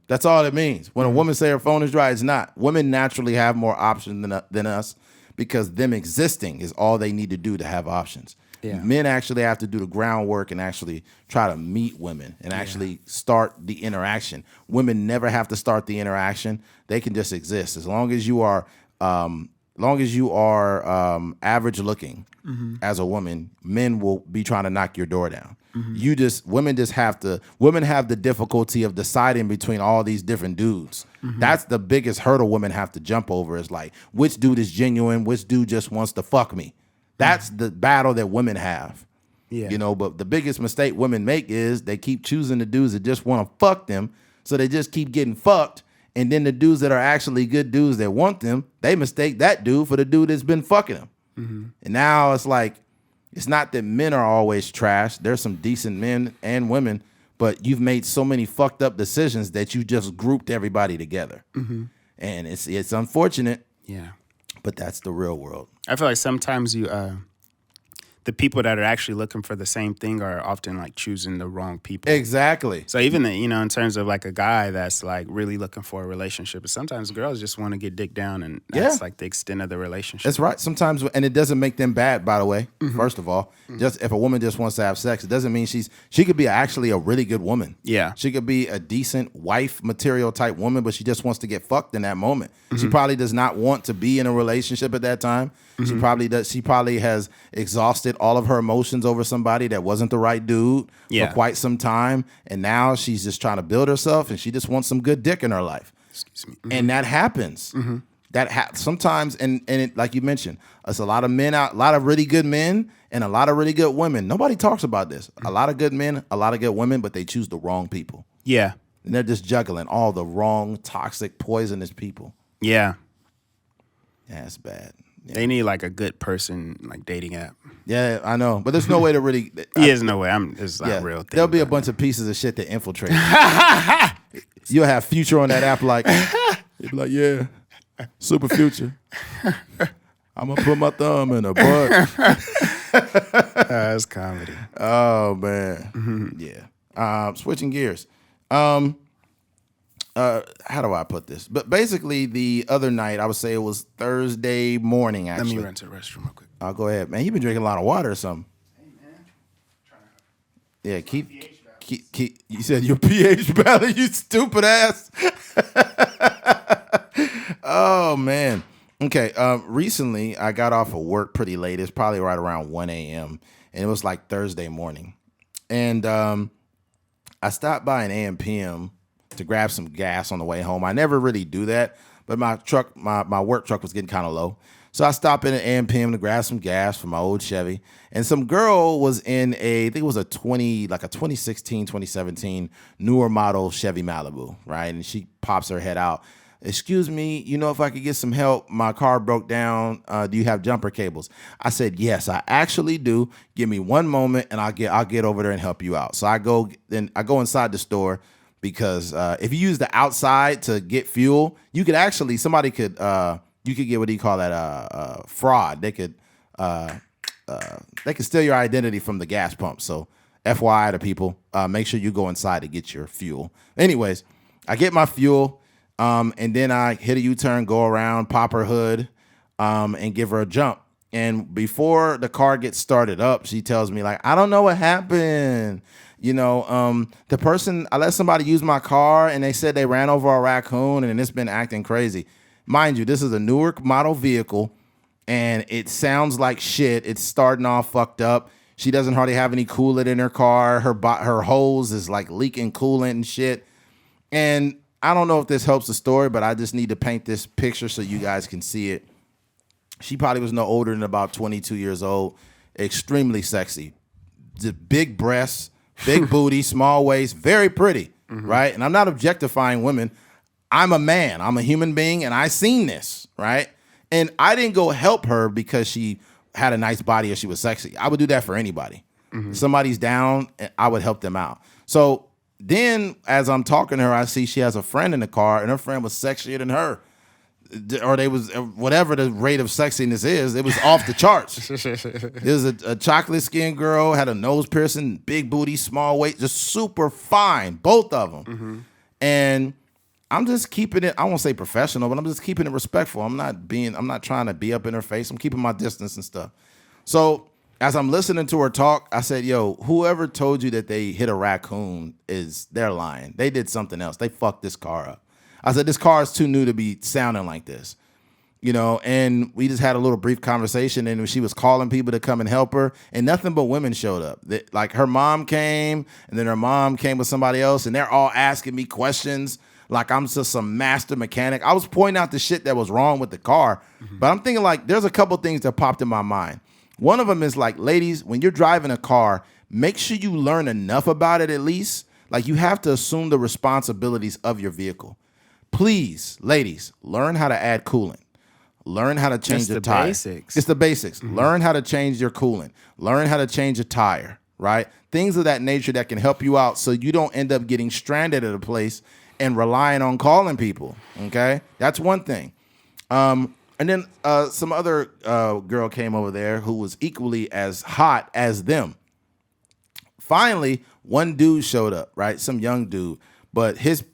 That's all it means. When a woman say her phone is dry, it's not. Women naturally have more options than us, because them existing is all they need to do to have options. Yeah. Men actually have to do the groundwork and actually try to meet women and actually start the interaction. Women never have to start the interaction. They can just exist. As long as you are average looking as a woman, men will be trying to knock your door down. Women have the difficulty of deciding between all these different dudes. That's the biggest hurdle women have to jump over, is like, which dude is genuine, which dude just wants to fuck me. That's the battle that women have. Yeah. But the biggest mistake women make is they keep choosing the dudes that just want to fuck them, so they just keep getting fucked. And then the dudes that are actually good dudes that want them, they mistake that dude for the dude that's been fucking them. And now it's like, It's not that men are always trash. There's some decent men and women, but you've made so many fucked up decisions that you just grouped everybody together. Mm-hmm. And it's unfortunate. Yeah. But that's the real world. I feel like sometimes the people that are actually looking for the same thing are often like choosing the wrong people. Exactly. So even in terms of like a guy that's like really looking for a relationship, sometimes girls just want to get dick down, and that's like the extent of the relationship. That's right. Sometimes, and it doesn't make them bad, by the way. Mm-hmm. First of all, just if a woman just wants to have sex, it doesn't mean she could be actually a really good woman. Yeah. She could be a decent wife material type woman, but she just wants to get fucked in that moment. Mm-hmm. She probably does not want to be in a relationship at that time. Mm-hmm. She probably has exhausted all of her emotions over somebody that wasn't the right dude for quite some time, and now she's just trying to build herself, and she just wants some good dick in her life. Excuse me. Mm-hmm. And that happens. Mm-hmm. Sometimes, and it, like you mentioned, it's a lot of men out, a lot of really good men, and a lot of really good women. Nobody talks about this. Mm-hmm. A lot of good men, a lot of good women, but they choose the wrong people. Yeah, and they're just juggling all the wrong, toxic, poisonous people. Yeah, that's bad. Yeah. They need like a good person, like dating app. Yeah, I know, but there's no way to really. There's no way. It's not real thing. There'll be a bunch of pieces of shit to infiltrate. You'll have Future on that app, like you'll be like, yeah, Super Future. I'm gonna put my thumb in a butt. That's comedy. Oh man, yeah. Switching gears. How do I put this? But basically, the other night, I would say it was Thursday morning, actually. Let me run to the restroom real quick. I'll go ahead. Man, you've been drinking a lot of water or something. Hey, man. Yeah, keep you said your pH balance, you stupid ass. Oh, man. Okay, recently, I got off of work pretty late. It's probably right around 1 a.m., and it was like Thursday morning. And I stopped by an ATMPOD to grab some gas on the way home. I never really do that, but my work truck was getting kind of low. So I stopped in an ATMPOD to grab some gas for my old Chevy. And some girl was in I think it was a 2016, 2017 newer model Chevy Malibu, right? And she pops her head out. Excuse me, if I could get some help, my car broke down. Do you have jumper cables? I said, yes, I actually do. Give me one moment and I'll get over there and help you out. So I go inside the store. Because if you use the outside to get fuel, you could actually you could get what do you call that fraud. They could steal your identity from the gas pump. So FYI to people, make sure you go inside to get your fuel. Anyways, I get my fuel, and then I hit a U-turn, go around, pop her hood, and give her a jump. And before the car gets started up, she tells me like, I don't know what happened. The person, I let somebody use my car and they said they ran over a raccoon and it's been acting crazy. Mind you, this is a newer model vehicle and it sounds like shit. It's starting off fucked up. She doesn't hardly have any coolant in her car. Her hose is like leaking coolant and shit. And I don't know if this helps the story, but I just need to paint this picture so you guys can see it. She probably was no older than about 22 years old. Extremely sexy. The big breasts. Big booty, small waist, very pretty, right? And I'm not objectifying women. I'm a man. I'm a human being, and I seen this, right? And I didn't go help her because she had a nice body or she was sexy. I would do that for anybody. If somebody's down, I would help them out. So then as I'm talking to her, I see she has a friend in the car, and her friend was sexier than her. Or they was, whatever the rate of sexiness is, it was off the charts. There was a chocolate skinned girl, had a nose piercing, big booty, small waist, just super fine, both of them. And I'm just keeping it, I won't say professional, but I'm just keeping it respectful. I'm not trying to be up in her face. I'm keeping my distance and stuff. So as I'm listening to her talk, I said, yo, whoever told you that they hit a raccoon they're lying. They did something else. They fucked this car up. I said, this car is too new to be sounding like this, and we just had a little brief conversation, and she was calling people to come and help her, and nothing but women showed up. Like her mom came, and then her mom came with somebody else, and they're all asking me questions like I'm just some master mechanic. I was pointing out the shit that was wrong with the car, but I'm thinking like there's a couple things that popped in my mind. One of them is like, ladies, when you're driving a car, make sure you learn enough about it at least. Like you have to assume the responsibilities of your vehicle. Please, ladies, learn how to add coolant. Learn how to change the the tire. basics. It's the basics. Learn how to change your coolant. Learn how to change a tire, right? Things of that nature that can help you out so you don't end up getting stranded at a place and relying on calling people, okay? That's one thing. And then some other girl came over there who was equally as hot as them. Finally, one dude showed up, right? Some young dude. But his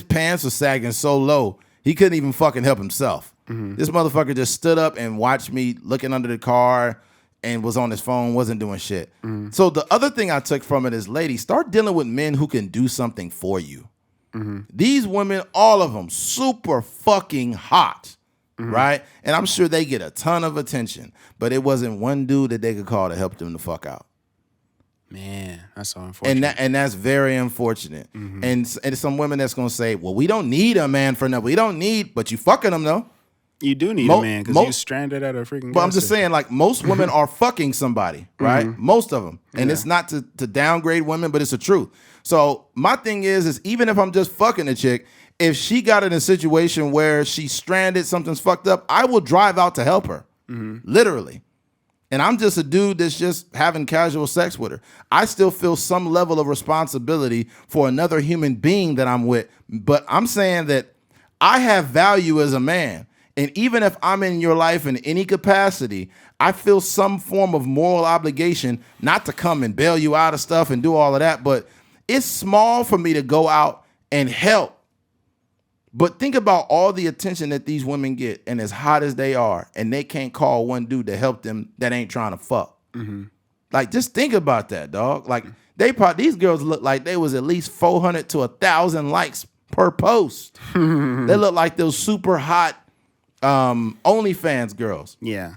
pants were sagging so low, he couldn't even fucking help himself. This motherfucker just stood up and watched me looking under the car and was on his phone, wasn't doing shit. So the other thing I took from it is, ladies, start dealing with men who can do something for you. These women, all of them, super fucking hot, right? And I'm sure they get a ton of attention, but it wasn't one dude that they could call to help them the fuck out. Man, that's so unfortunate. And that's very unfortunate. And some women that's gonna say, well, we don't need a man for nothing. We don't need, but you fucking them though. You do need a man because you're stranded at a freaking. But I'm just saying, like, most women are fucking somebody, right? Most of them. And it's not to downgrade women, but it's the truth. So my thing is even if I'm just fucking a chick, if she got in a situation where she's stranded, something's fucked up, I will drive out to help her, literally. And I'm just a dude that's just having casual sex with her. I still feel some level of responsibility for another human being that I'm with. But I'm saying that I have value as a man. And even if I'm in your life in any capacity, I feel some form of moral obligation not to come and bail you out of stuff and do all of that. But it's small for me to go out and help. But think about all the attention that these women get, and as hot as they are, and they can't call one dude to help them that ain't trying to fuck. Like, just think about that, dog. Like, these girls look like they was at least 400 to 1,000 likes per post. They look like those super hot OnlyFans girls. Yeah.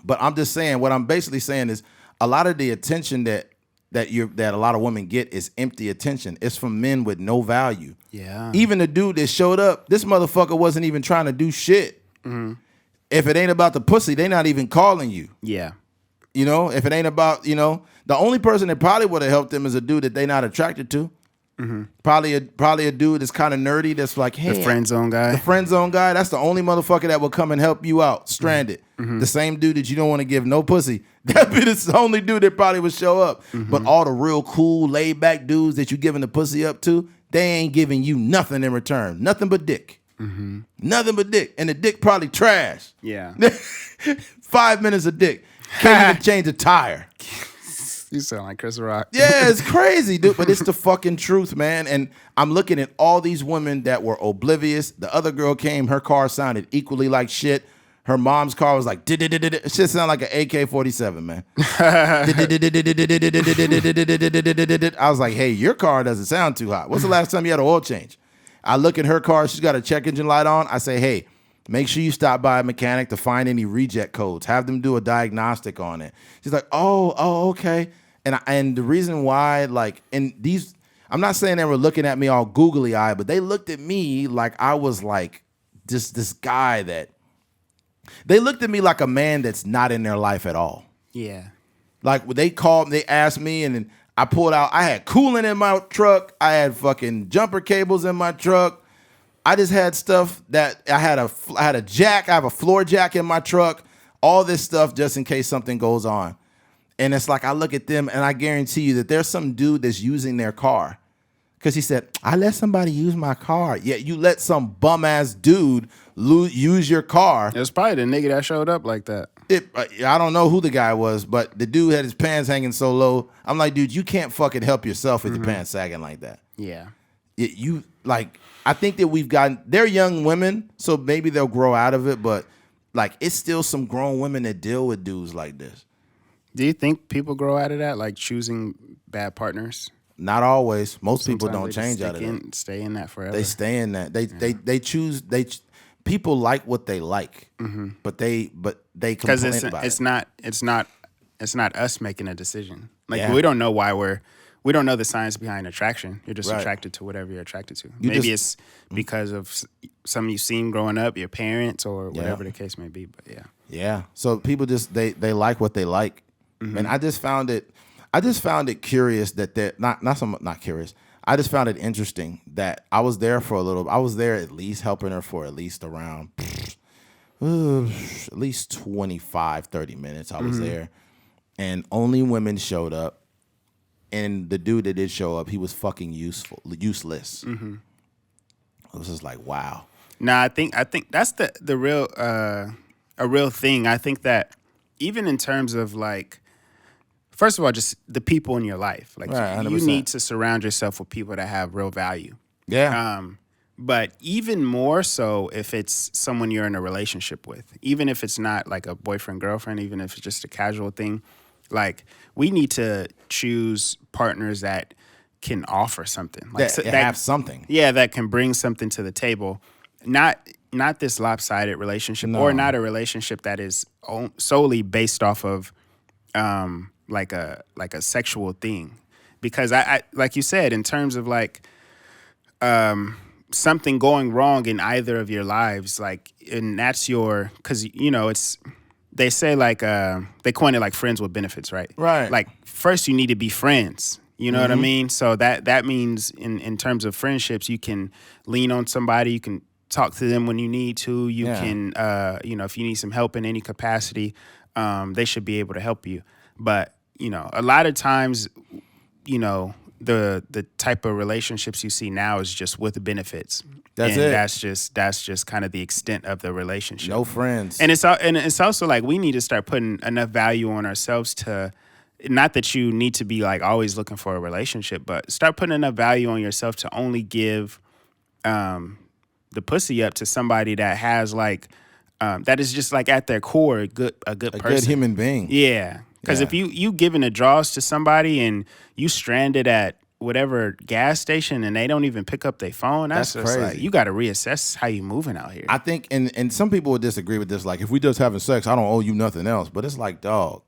But I'm just saying, what I'm basically saying is a lot of the attention that a lot of women get is empty attention. It's from men with no value. Yeah. Even the dude that showed up, this motherfucker wasn't even trying to do shit. If it ain't about the pussy, they not even calling you. Yeah. You know, if it ain't about, the only person that probably would have helped them is a dude that they not attracted to. Probably a dude that's kind of nerdy that's like, hey, the friend zone guy. The friend zone guy, that's the only motherfucker that will come and help you out, stranded. The same dude that you don't want to give no pussy. That be the only dude that probably would show up. But all the real cool, laid back dudes that you giving the pussy up to, they ain't giving you nothing in return. Nothing but dick. Nothing but dick. And the dick probably trash. Yeah. 5 minutes of dick. Can't even change a tire. You sound like Chris Rock. Yeah, it's crazy, dude. But it's the fucking truth, man. And I'm looking at all these women that were oblivious. The other girl came, her car sounded equally like shit. Her mom's car was like, it shit sounded like an AK-47, man. I was like, hey, your car doesn't sound too hot. What's the last time you had an oil change? I look at her car, she's got a check engine light on. I say, hey, make sure you stop by a mechanic to find any reject codes. Have them do a diagnostic on it. She's like, oh, okay. And the reason why, like, in these, I'm not saying they were looking at me all googly eyed, but they looked at me like I was like just this guy that, they looked at me like a man that's not in their life at all. Yeah. Like, when they called, they asked me, and then I pulled out, I had coolant in my truck. I had fucking jumper cables in my truck. I just had stuff that I had a jack. I have a floor jack in my truck. All this stuff just in case something goes on. And it's like I look at them and I guarantee you that there's some dude that's using their car. Because he said, I let somebody use my car. Yet you let some bum ass dude use your car. It was probably the nigga that showed up like that. I don't know who the guy was, but the dude had his pants hanging so low. I'm like, dude, you can't fucking help yourself with your pants sagging like that. Yeah. I think that they're young women, so maybe they'll grow out of it, but like it's still some grown women that deal with dudes like this. Do you think people grow out of that, like choosing bad partners? Not always. Most Sometimes people don't change out of that. Stay in that forever. They stay in that. People like what they like, but they complain about it. It's not us making a decision. Like we don't know we don't know the science behind attraction. You're just attracted to whatever you're attracted to. Maybe it's because of something you've seen growing up, your parents, or whatever the case may be. But yeah. Yeah. So people just they like what they like. And I just found it curious that they're not curious. I just found it interesting that I was there at least helping her for at least around at least 25, 30 minutes I was there. And only women showed up. And the dude that did show up, he was fucking useless. It was just like, wow. Nah, I think that's the real a real thing. I think that even in terms of like, first of all, just the people in your life, like Right, you 100%. need to surround yourself with people that have real value. Yeah. But even more so if it's someone you're in a relationship with, even if it's not like a boyfriend, girlfriend, even if it's just a casual thing, like we need to choose partners that can offer something. Like that have something. Yeah, that can bring something to the table. Not this lopsided relationship No. or not a relationship that is solely based off of like a sexual thing. Because I like you said, in terms of like something going wrong in either of your lives, like, and that's your, because you know it's, they say like they coin it like friends with benefits, right? Right. Like first you need to be friends. You know what I mean? So that means in terms of friendships, you can lean on somebody, you can talk to them when you need to, you can you know, if you need some help in any capacity, they should be able to help you. But you know, a lot of times, you know, the type of relationships you see now is just with the benefits. That's and it. That's just kind of the extent of the relationship. No friends. And it's also like we need to start putting enough value on ourselves to, not that you need to be like always looking for a relationship, but start putting enough value on yourself to only give the pussy up to somebody that has like that is just like at their core a good person. Good human being. Yeah. Because if you giving the draws to somebody and you stranded at whatever gas station and they don't even pick up their phone, that's just crazy. like, you got to reassess how you moving out here. I think, and some people would disagree with this. Like, if we just having sex, I don't owe you nothing else. But it's like, dog.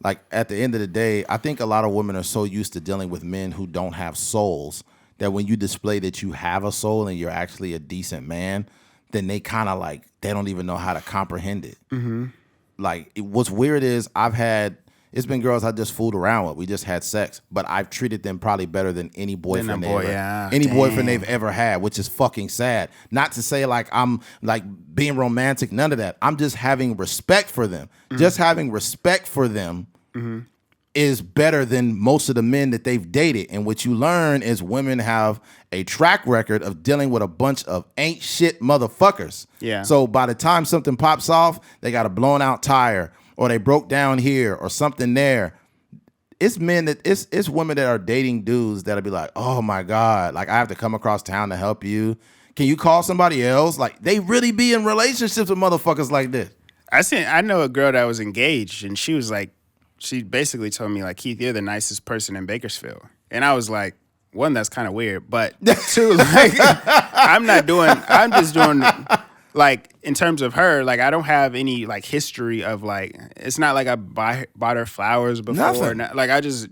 Like, at the end of the day, I think a lot of women are so used to dealing with men who don't have souls that when you display that you have a soul and you're actually a decent man, then they kind of like, they don't even know how to comprehend it. Like, what's weird is it's been girls I just fooled around with. We just had sex, but I've treated them probably better than any boyfriend boyfriend they've ever had, which is fucking sad. Not to say like I'm like being romantic, none of that. I'm just having respect for them. Just having respect for them is better than most of the men that they've dated. And what you learn is women have a track record of dealing with a bunch of ain't shit motherfuckers. Yeah. So by the time something pops off, they got a blown out tire, or they broke down here, or something there. It's men that it's women that are dating dudes that'll be like, oh my God, like I have to come across town to help you. Can you call somebody else? Like, they really be in relationships with motherfuckers like this. I know a girl that was engaged and she was like, she basically told me like, Keith, you're the nicest person in Bakersfield. And I was like, one, that's kind of weird, but two, like I'm just doing like, in terms of her, like I don't have any like history of like, it's not like I bought her flowers before. Nothing. Like I just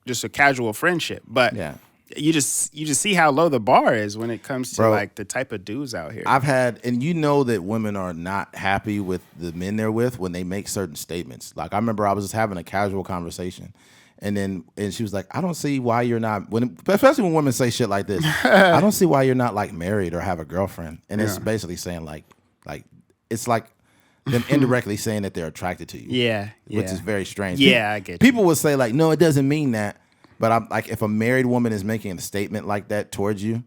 a casual friendship. But Yeah. you just see how low the bar is when it comes to like the type of dudes out here. I've had, and you know that women are not happy with the men they're with when they make certain statements. Like, I remember I was just having a casual conversation, and she was like, I don't see why you're not, especially when women say shit like this, I don't see why you're not like married or have a girlfriend. And it's basically saying like it's like them indirectly saying that they're attracted to you. Yeah. Which is very strange. Yeah, I get you. People would say like, no, it doesn't mean that. But I'm like, if a married woman is making a statement like that towards you,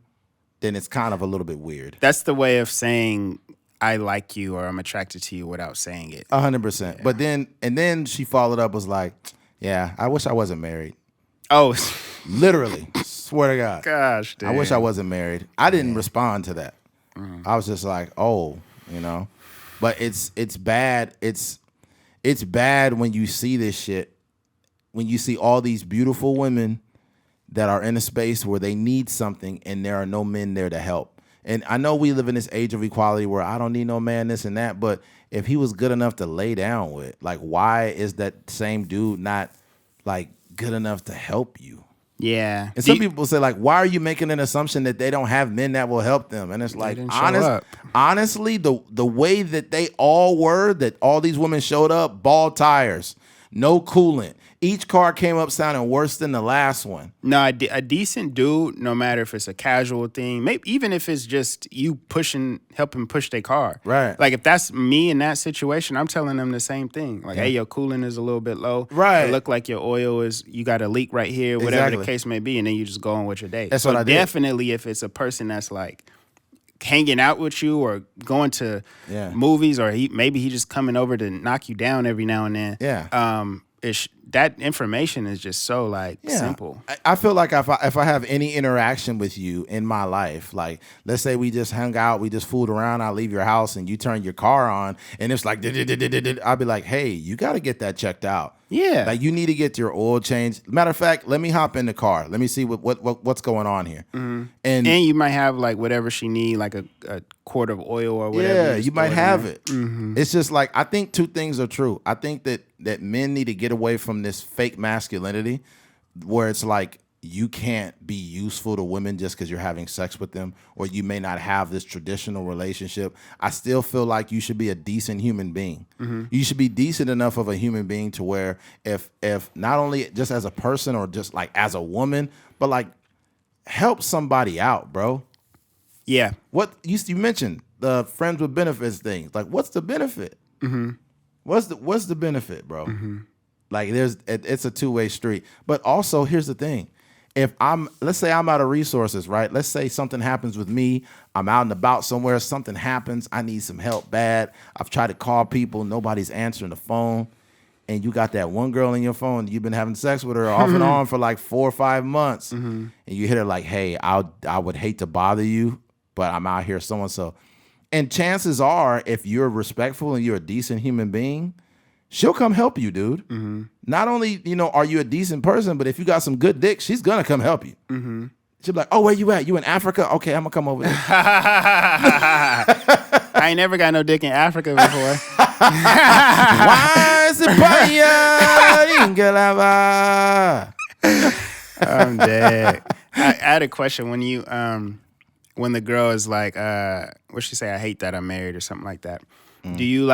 then it's kind of a little bit weird. That's the way of saying I like you or I'm attracted to you without saying it. 100%. But then she followed up, was like, yeah, I wish I wasn't married. Oh, Literally. Swear to God. gosh, dude. I wish I wasn't married. I didn't respond to that. I was just like, oh, you know. But it's bad. It's bad when you see this shit. When you see all these beautiful women that are in a space where they need something and there are no men there to help. And I know we live in this age of equality where I don't need no man, this and that, but if he was good enough to lay down with, like, why is that same dude not like good enough to help you? Yeah. And some people say, like, why are you making an assumption that they don't have men that will help them? And it's like, honestly, the way that they all were, that all these women showed up, bald tires, no coolant. Each car came up sounding worse than the last one. No, a decent dude, no matter if it's a casual thing, maybe even if it's just you helping push their car. Right. Like if that's me in that situation, I'm telling them the same thing. Like, hey, your coolant is a little bit low. Right. It look like your oil you got a leak right here, whatever the case may be, and then you just go on with your day. That's what I did. Definitely if it's a person that's like hanging out with you or going to movies, or maybe he just coming over to knock you down every now and then. Yeah. That information is just so like simple. I feel like if I have any interaction with you in my life, like let's say we just hung out, we just fooled around, I leave your house and you turn your car on and it's like, I'll be like, hey, you got to get that checked out. Yeah. Like you need to get your oil changed. Matter of fact, let me hop in the car. Let me see what's going on here. Mm-hmm. And you might have like whatever she need, like a quart of oil or whatever. Yeah, you might have it. Mm-hmm. It's just like, I think two things are true. I think that men need to get away from this fake masculinity where it's like you can't be useful to women just because you're having sex with them, or you may not have this traditional relationship. I still feel like you should be a decent human being. Mm-hmm. You should be decent enough of a human being to where if not only just as a person or just like as a woman, but like help somebody out, bro. Yeah. What you mentioned the friends with benefits thing. Like, what's the benefit? Mm-hmm. What's the benefit, bro? Mm-hmm. Like, it's a two-way street. But also, here's the thing: let's say I'm out of resources, right? Let's say something happens with me. I'm out and about somewhere. Something happens. I need some help bad. I've tried to call people. Nobody's answering the phone. And you got that one girl in your phone. You've been having sex with her off and on for like 4 or 5 months. Mm-hmm. And you hit her like, hey, I would hate to bother you, but I'm out here so-and-so. And chances are, if you're respectful and you're a decent human being, she'll come help you, dude. Mm-hmm. Not only, are you a decent person, but if you got some good dick, she's going to come help you. Mm-hmm. She'll be like, oh, where you at? You in Africa? Okay, I'm going to come over there. I ain't never got no dick in Africa before. Why is it I'm dead. I had a question when you when the girl is like, what she say? I hate that I'm married or something like that. Do you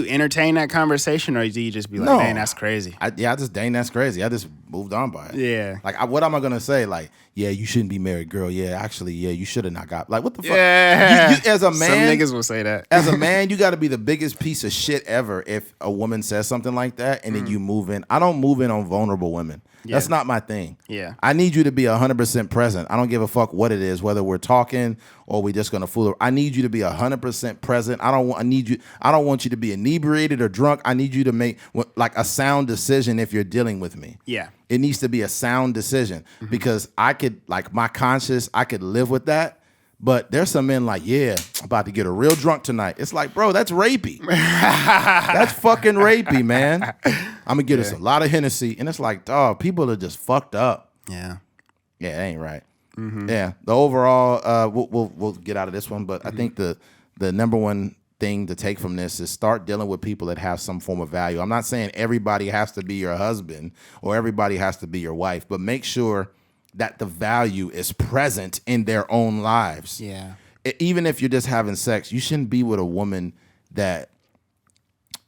entertain that conversation, or do you just be like, man, that's crazy? I just, dang, that's crazy. I just moved on by it. Yeah. Like, what am I going to say? Like, yeah, you shouldn't be married, girl. Yeah, actually, yeah, you should have not got, like, what the fuck? Yeah. You, as a man. Some niggas will say that. As a man, you got to be the biggest piece of shit ever if a woman says something like that and then you move in. I don't move in on vulnerable women. Yeah. That's not my thing. Yeah. I need you to be 100% present. I don't give a fuck what it is, whether we're talking or we're just gonna fool. I need you to be 100% present. I don't want you to be inebriated or drunk. I need you to make like a sound decision if you're dealing with me. Yeah. It needs to be a sound decision because I could, like, my conscience, I could live with that. But there's some men like, yeah, I'm about to get a real drunk tonight. It's like, bro, that's rapey. That's fucking rapey, man. I'm going to get us a lot of Hennessy. And it's like, dog, people are just fucked up. Yeah. Yeah, that ain't right. Mm-hmm. Yeah. The overall, we'll get out of this one. But I think the number one thing to take from this is start dealing with people that have some form of value. I'm not saying everybody has to be your husband or everybody has to be your wife, but make sure that the value is present in their own lives. Yeah. Even if you're just having sex, you shouldn't be with a woman that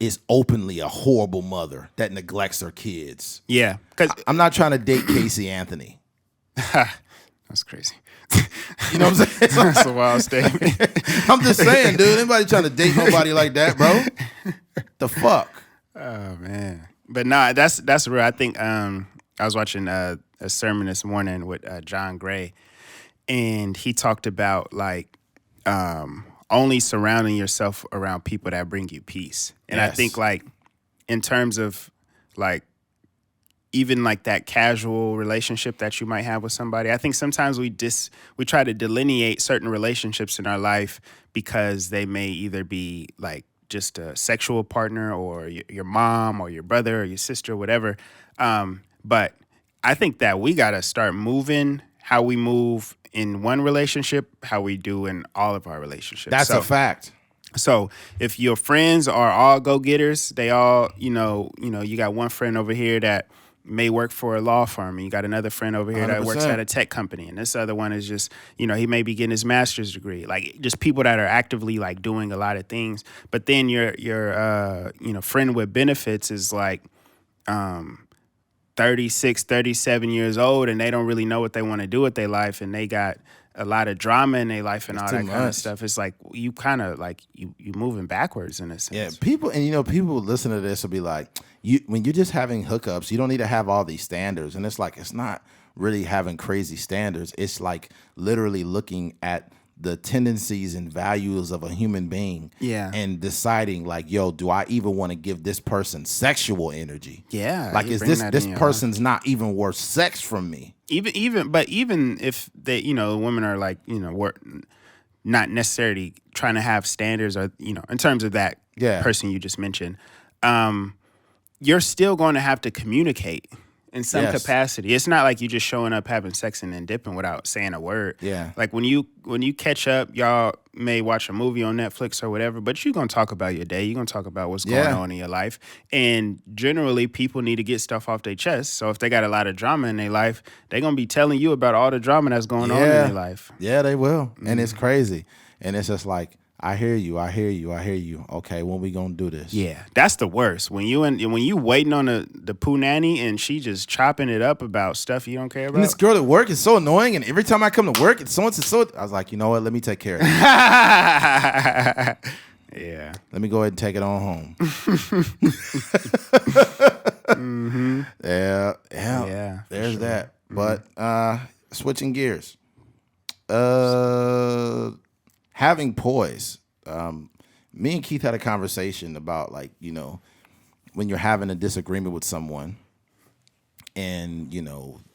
is openly a horrible mother that neglects her kids. Yeah. I'm not trying to date Casey Anthony. That's crazy. You know what I'm saying? That's a wild statement. I'm just saying, dude. Anybody trying to date nobody like that, bro? The fuck? Oh, man. But nah, that's real. I think I was watching a sermon this morning with John Gray, and he talked about like only surrounding yourself around people that bring you peace. And yes. I think like in terms of like even like that casual relationship that you might have with somebody, I think sometimes we try to delineate certain relationships in our life because they may either be like just a sexual partner or your mom or your brother or your sister or whatever. But I think that we got to start moving how we move in one relationship, how we do in all of our relationships. That's a fact. So if your friends are all go-getters, they all, you got one friend over here that may work for a law firm, and you got another friend over here 100%. That works at a tech company, and this other one is just, he may be getting his master's degree. Like, just people that are actively like doing a lot of things. But then your friend with benefits is like, 36, 37 years old and they don't really know what they want to do with their life and they got a lot of drama in their life and all that kind of stuff. It's like you kind of like you moving backwards in a sense. Yeah, people people listen to this will be like, when you're just having hookups, you don't need to have all these standards. And it's like, it's not really having crazy standards. It's like literally looking at the tendencies and values of a human being, and deciding like, yo, do I even want to give this person sexual energy? Yeah, like is this person's not even worth sex from me? Even if they, women are like, not necessarily trying to have standards or in terms of that person you just mentioned, you're still going to have to communicate in some capacity. It's not like you just showing up having sex and then dipping without saying a word. Yeah. Like when you catch up, y'all may watch a movie on Netflix or whatever, but you're going to talk about your day. You're going to talk about what's going on in your life. And generally, people need to get stuff off their chest. So if they got a lot of drama in their life, they're going to be telling you about all the drama that's going on in their life. Yeah, they will. Mm-hmm. And it's crazy. And it's just like, I hear you. Okay, when we gonna do this? Yeah, that's the worst. When you waiting on the poo nanny and she just chopping it up about stuff you don't care about. And this girl at work is so annoying, and every time I come to work, it's so. I was like, you know what? Let me take care of it. Yeah. Let me go ahead and take it on home. Mm-hmm. Yeah. There's sure. That. But switching gears. Having poise. Me and Keith had a conversation about, like, when you're having a disagreement with someone and,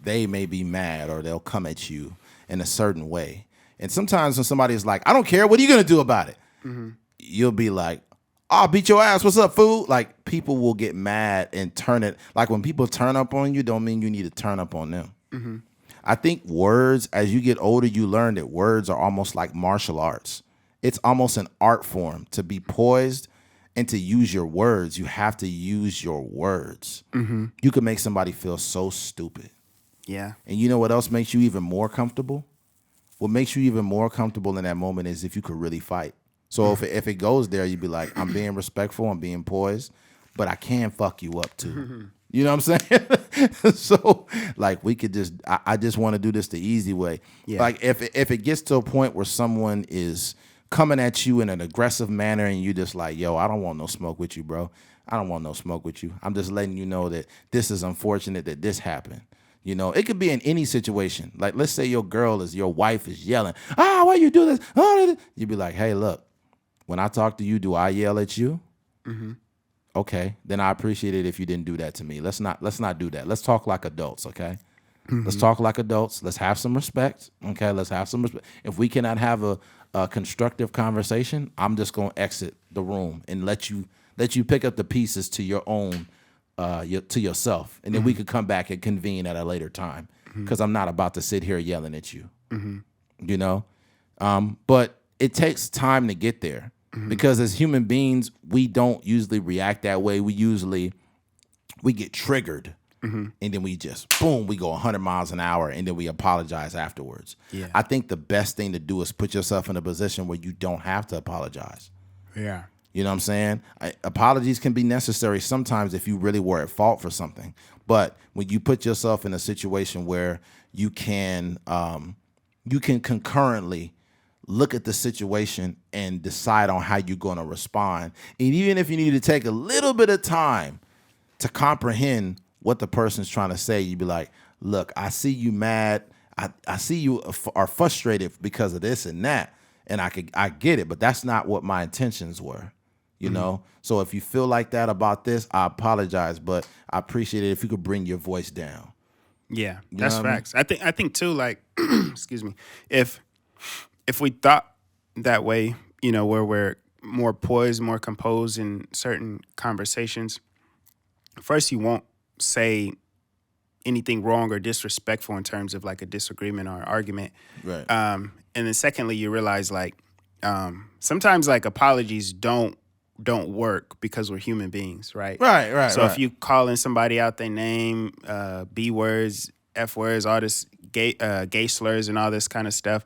they may be mad or they'll come at you in a certain way. And sometimes when somebody's like, I don't care, what are you going to do about it? Mm-hmm. You'll be like, I'll beat your ass. What's up, fool? Like, people will get mad and turn it. Like, when people turn up on you, don't mean you need to turn up on them. Mm-hmm. I think words, as you get older, you learn that words are almost like martial arts. It's almost an art form. To be poised and to use your words, you have to use your words. Mm-hmm. You can make somebody feel so stupid. Yeah. And you know what else makes you even more comfortable? What makes you even more comfortable in that moment is if you could really fight. So if it goes there, you'd be like, I'm being respectful, I'm being poised, but I can fuck you up too. You know what I'm saying? So, like, we could just, I just want to do this the easy way. Yeah. Like, if it gets to a point where someone is coming at you in an aggressive manner and you just like, yo, I don't want no smoke with you, bro. I don't want no smoke with you. I'm just letting you know that this is unfortunate that this happened. It could be in any situation. Like, let's say your wife is yelling, why you do this? Oh, you'd be like, hey, look, when I talk to you, do I yell at you? Mm-hmm. Okay, then I appreciate it if you didn't do that to me. Let's not do that. Let's talk like adults, okay? Mm-hmm. Let's talk like adults. Let's have some respect, okay? Let's have some respect. If we cannot have a constructive conversation, I'm just gonna exit the room and let you pick up the pieces to your own, to yourself, and then we could come back and convene at a later time. Because I'm not about to sit here yelling at you, But it takes time to get there. Because as human beings, we don't usually react that way. We get triggered, and then we just, boom, we go 100 miles an hour, and then we apologize afterwards. Yeah. I think the best thing to do is put yourself in a position where you don't have to apologize. Yeah. You know what I'm saying? Apologies can be necessary sometimes if you really were at fault for something. But when you put yourself in a situation where you can concurrently look at the situation and decide on how you're going to respond. And even if you need to take a little bit of time to comprehend what the person's trying to say, you'd be like, look, I see you mad. I see you are frustrated because of this and that. And I get it, but that's not what my intentions were, you know? So if you feel like that about this, I apologize, but I appreciate it if you could bring your voice down. Yeah, that's facts. I think too, like, excuse me, if we thought that way, where we're more poised, more composed in certain conversations, first, you won't say anything wrong or disrespectful in terms of like a disagreement or an argument. Right. And then secondly, you realize like sometimes like apologies don't work because we're human beings, right? Right. So if you calling somebody out their name, B words, F words, all this gay slurs and all this kind of stuff,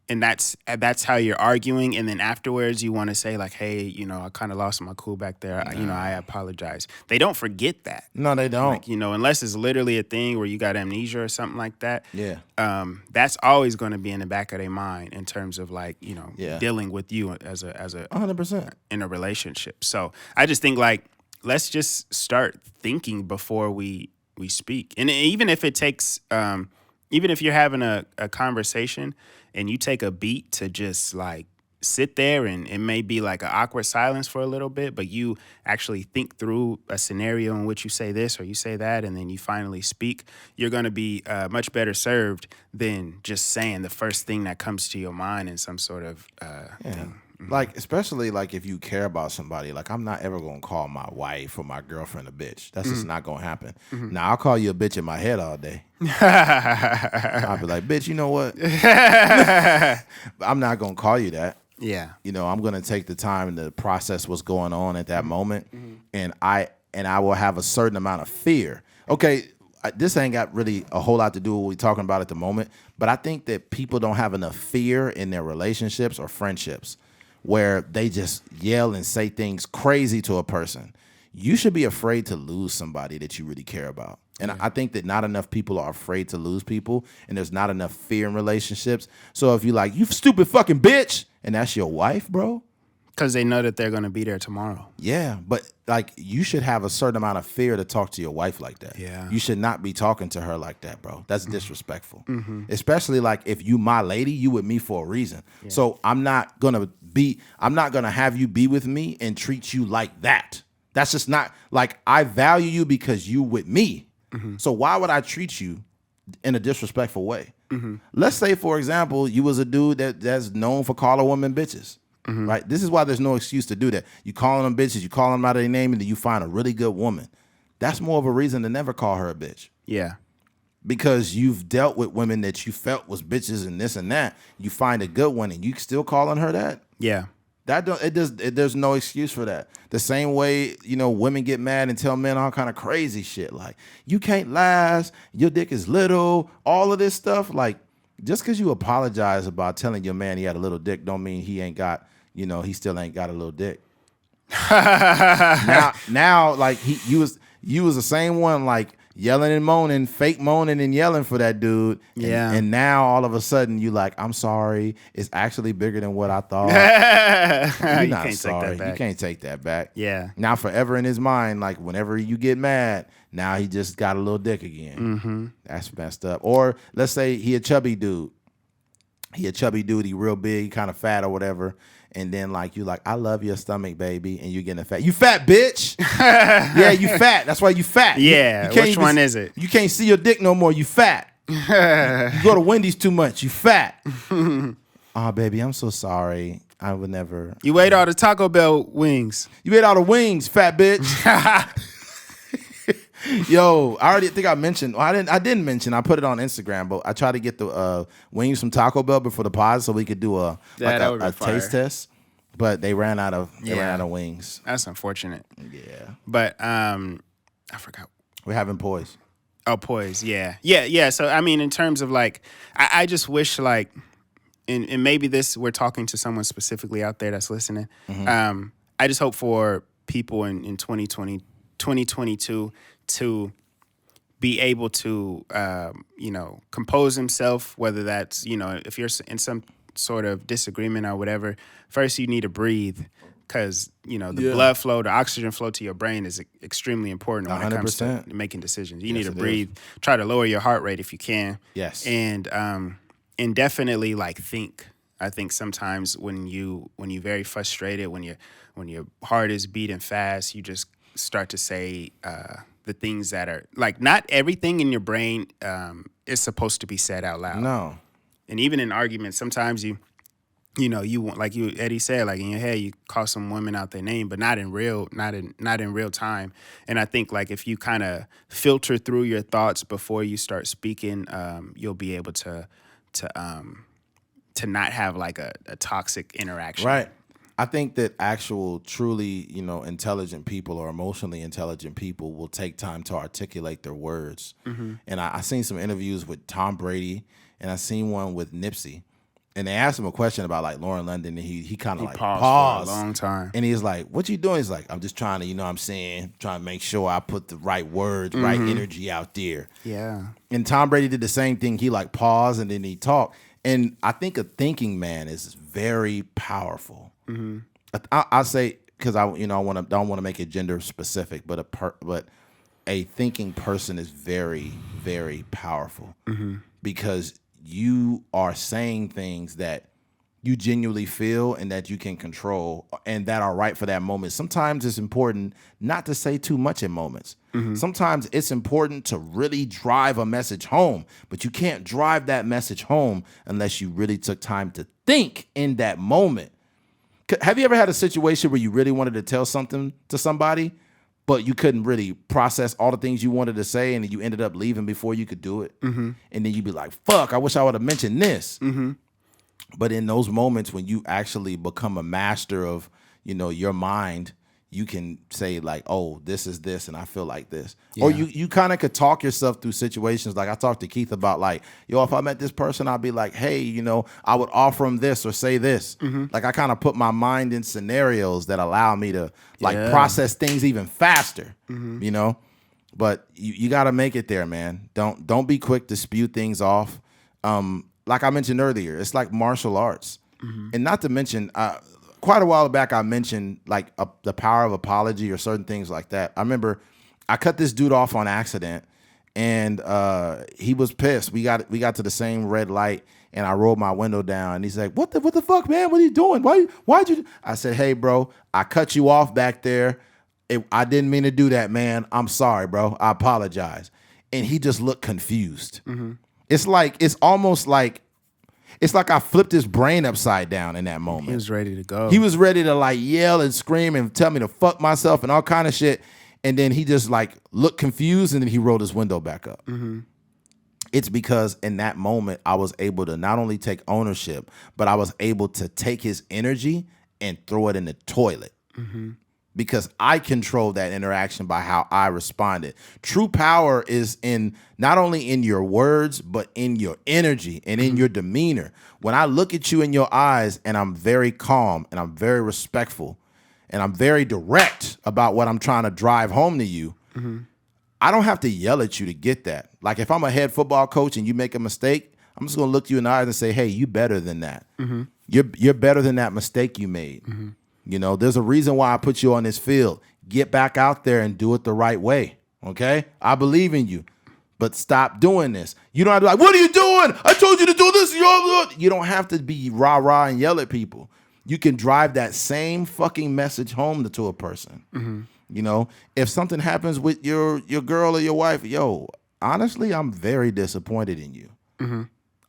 and that's how you're arguing, and then afterwards you want to say like, hey, you know, I kind of lost my cool back there. You know, I apologize. They don't forget that. No, they don't. Like, you know, unless it's literally a thing where you got amnesia or something like that. Yeah. That's always going to be in the back of their mind in terms of like, you know, dealing with you as a 100% in a relationship. So I just think like, let's just start thinking before we speak. And even if it takes, even if you're having a conversation and you take a beat to just like sit there, and it may be like an awkward silence for a little bit, but you actually think through a scenario in which you say this or you say that, and then you finally speak, you're going to be much better served than just saying the first thing that comes to your mind in some sort of thing. Like, especially like if you care about somebody, like I'm not ever gonna call my wife or my girlfriend a bitch. That's just not gonna happen. Now I'll call you a bitch in my head all day. I'll be like, bitch, you know what? I'm not gonna call you that. Yeah. You know, I'm gonna take the time to process what's going on at that moment, and I will have a certain amount of fear. Okay, this ain't got really a whole lot to do with what we're talking about at the moment, but I think that people don't have enough fear in their relationships or friendships where they just yell and say things crazy to a person. You should be afraid to lose somebody that you really care about. And I think that not enough people are afraid to lose people, and there's not enough fear in relationships. So if you like, you stupid fucking bitch, and that's your wife, bro. Because they know that they're going to be there tomorrow. Yeah, but like you should have a certain amount of fear to talk to your wife like that. Yeah. You should not be talking to her like that, bro. That's disrespectful. Especially like if you my lady, you with me for a reason. Yeah. So I'm not gonna have you be with me and treat you like that. That's just not like I value you because you with me. So why would I treat you in a disrespectful way? Let's say, for example, you was a dude that's known for calling women bitches. Right? This is why there's no excuse to do that. You calling them bitches, you call them out of their name, and then you find a really good woman. That's more of a reason to never call her a bitch. Yeah. Because you've dealt with women that you felt was bitches and this and that. You find a good one and you still calling her that? Yeah. There's no excuse for that. The same way, you know, women get mad and tell men all kind of crazy shit. Like, you can't last, your dick is little, all of this stuff. Like, just because you apologize about telling your man he had a little dick don't mean he ain't got, you know, he still ain't got a little dick. now, like you was the same one, like yelling and moaning, fake moaning and yelling for that dude. Yeah. And now all of a sudden you like, I'm sorry. It's actually bigger than what I thought. You're not can't sorry. take that back. You can't take that back. Yeah. Now forever in his mind, like whenever you get mad, now he just got a little dick again. That's messed up. Or let's say he a chubby dude. He real big, kind of fat or whatever. And then like you like, I love your stomach, baby, and you getting fat. You fat, bitch. Yeah, you fat. That's why you fat. Yeah. You Which one is it? You can't see your dick no more. You fat. You go to Wendy's too much. You fat. Oh, baby, I'm so sorry. I would never. You ate all the Taco Bell wings. You ate all the wings, fat bitch. Yo, I already think I mentioned. Well, I didn't mention. I put it on Instagram, but I tried to get the wings from Taco Bell before the pod so we could do a taste test. But they ran out of wings. That's unfortunate. Yeah. But I forgot. We're having Poise. Oh, Poise. Yeah. So I mean, in terms of like, I just wish like, and maybe we're talking to someone specifically out there that's listening. I just hope for people in 2022 to be able to, compose himself, whether that's, if you're in some sort of disagreement or whatever, first you need to breathe because, the blood flow, the oxygen flow to your brain is extremely important when 100%. It comes to making decisions. You need to breathe, try to lower your heart rate if you can. Yes. And definitely like think. I think sometimes when you're very frustrated, when your heart is beating fast, you just start to say the things that are like not everything in your brain is supposed to be said out loud. No. And even in arguments, sometimes you want, like Eddie said, like in your head you call some women out their name, but not in real time. And I think like if you kind of filter through your thoughts before you start speaking, you'll be able to not have like a toxic interaction. Right. I think that actual truly, intelligent people or emotionally intelligent people will take time to articulate their words. And I seen some interviews with Tom Brady and I seen one with Nipsey. And they asked him a question about like Lauren London, and he kind of like paused paused for a long time. and he's like, "What you doing?" He's like, "I'm just trying to, you know what I'm saying, trying to make sure I put the right words, right energy out there." Yeah. And Tom Brady did the same thing. He like paused and then he talked. And I think a thinking man is very powerful. I say, because I don't want to make it gender specific, but a thinking person is very, very powerful because you are saying things that you genuinely feel and that you can control and that are right for that moment. Sometimes it's important not to say too much in moments. Sometimes it's important to really drive a message home, but you can't drive that message home unless you really took time to think in that moment. Have you ever had a situation where you really wanted to tell something to somebody, but you couldn't really process all the things you wanted to say, and you ended up leaving before you could do it? And then you'd be like, fuck, I wish I would have mentioned this. But in those moments when you actually become a master of, your mind, you can say like, oh, this is this, and I feel like this. Yeah. Or you kind of could talk yourself through situations. Like I talked to Keith about like, if I met this person, I'd be like, hey, I would offer him this or say this. Like I kind of put my mind in scenarios that allow me to like process things even faster, But you got to make it there, man. Don't be quick to spew things off. Like I mentioned earlier, it's like martial arts. And not to mention, quite a while back, I mentioned like the power of apology or certain things like that. I remember I cut this dude off on accident, and he was pissed. We got to the same red light, and I rolled my window down, and he's like, "What the fuck, man? What are you doing? Why'd you?" I said, "Hey, bro, I cut you off back there. I didn't mean to do that, man. I'm sorry, bro. I apologize." And he just looked confused. It's almost like I flipped his brain upside down in that moment. He was ready to go. He was ready to like yell and scream and tell me to fuck myself and all kind of shit. And then he just like looked confused, and then he rolled his window back up. It's because in that moment, I was able to not only take ownership, but I was able to take his energy and throw it in the toilet. Because I control that interaction by how I responded. True power is in not only in your words, but in your energy and in your demeanor. When I look at you in your eyes and I'm very calm and I'm very respectful and I'm very direct about what I'm trying to drive home to you, I don't have to yell at you to get that. Like if I'm a head football coach and you make a mistake, I'm just going to look you in the eyes and say, hey, you better than that. You're better than that mistake you made. There's a reason why I put you on this field. Get back out there and do it the right way, okay? I believe in you, but stop doing this. You don't have to be like, what are you doing? I told you to do this. You don't have to be rah-rah and yell at people. You can drive that same fucking message home to a person. If something happens with your girl or your wife, honestly, I'm very disappointed in you.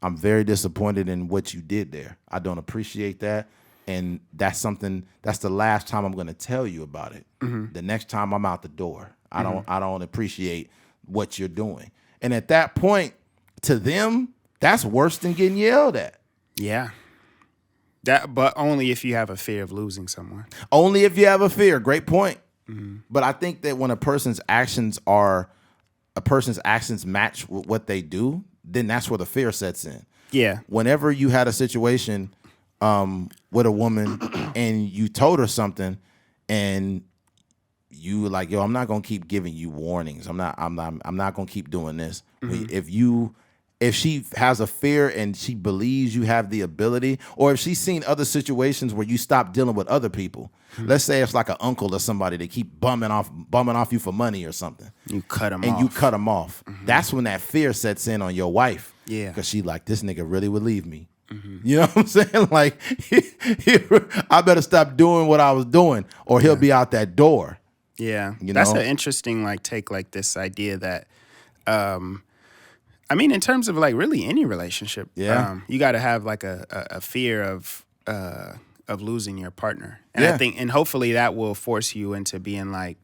I'm very disappointed in what you did there. I don't appreciate that. And that's the last time I'm going to tell you about it. The next time I'm out the door, I don't appreciate what you're doing. And at that point, to them, that's worse than getting yelled at. Yeah. But only if you have a fear of losing someone. Only if you have a fear. Great point. But I think that when a person's actions match what they do, then that's where the fear sets in. Yeah. Whenever you had a situation with a woman and you told her something and you were like, yo, I'm not gonna keep giving you warnings. I'm not gonna keep doing this. If she has a fear and she believes you have the ability, or if she's seen other situations where you stop dealing with other people, let's say it's like an uncle or somebody that keep bumming off you for money or something. You cut them off. That's when that fear sets in on your wife. Yeah. Because she like, this nigga really would leave me. You know what I'm saying? Like, I better stop doing what I was doing, or he'll be out that door. Yeah, that's an interesting take, like this idea that, in terms of like really any relationship, you got to have like a fear of losing your partner, and I think, and hopefully that will force you into being like,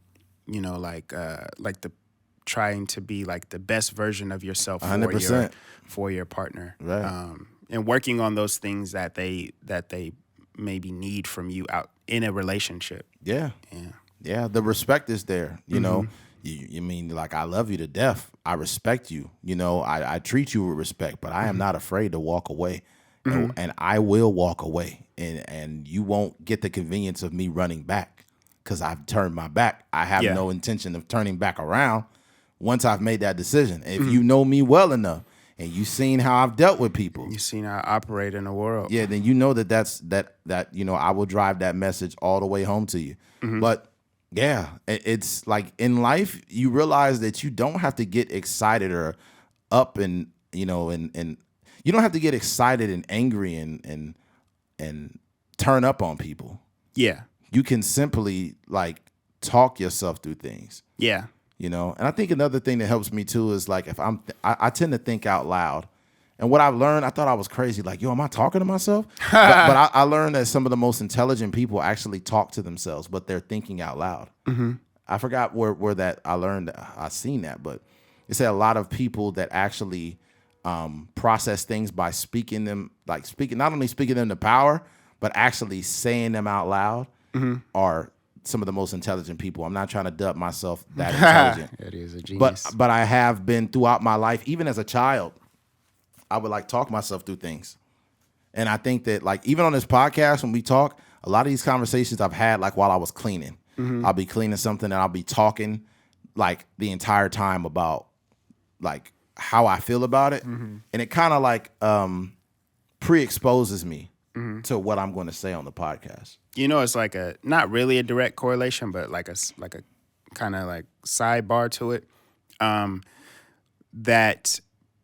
trying to be like the best version of yourself 100%. For your partner, right? And working on those things that they maybe need from you out in a relationship. Yeah. The respect is there. You know, you mean like I love you to death. I respect you. I treat you with respect, but I am not afraid to walk away and I will walk away, and you won't get the convenience of me running back because I've turned my back. I have no intention of turning back around once I've made that decision. If you know me well enough and you've seen how I've dealt with people, you've seen how I operate in the world. Yeah, then you know that I will drive that message all the way home to you. But yeah, it's like in life, you realize that you don't have to get excited or up and you don't have to get excited and angry and turn up on people. Yeah. You can simply like talk yourself through things. Yeah. And I think another thing that helps me too is like if I tend to think out loud. And what I've learned, I thought I was crazy. Like, yo, am I talking to myself? but I learned that some of the most intelligent people actually talk to themselves, but they're thinking out loud. I forgot where that I seen that, but it said a lot of people that actually process things by speaking them, not only speaking them to power, but actually saying them out loud are some of the most intelligent people. I'm not trying to dub myself that intelligent. It is a genius. But I have been throughout my life, even as a child, I would like talk myself through things. And I think that like even on this podcast, when we talk, a lot of these conversations I've had like while I was cleaning. I'll be cleaning something and I'll be talking like the entire time about like how I feel about it. And it kind of like pre-exposes me to what I'm going to say on the podcast. It's like not really a direct correlation, but like a kind of like sidebar to it. That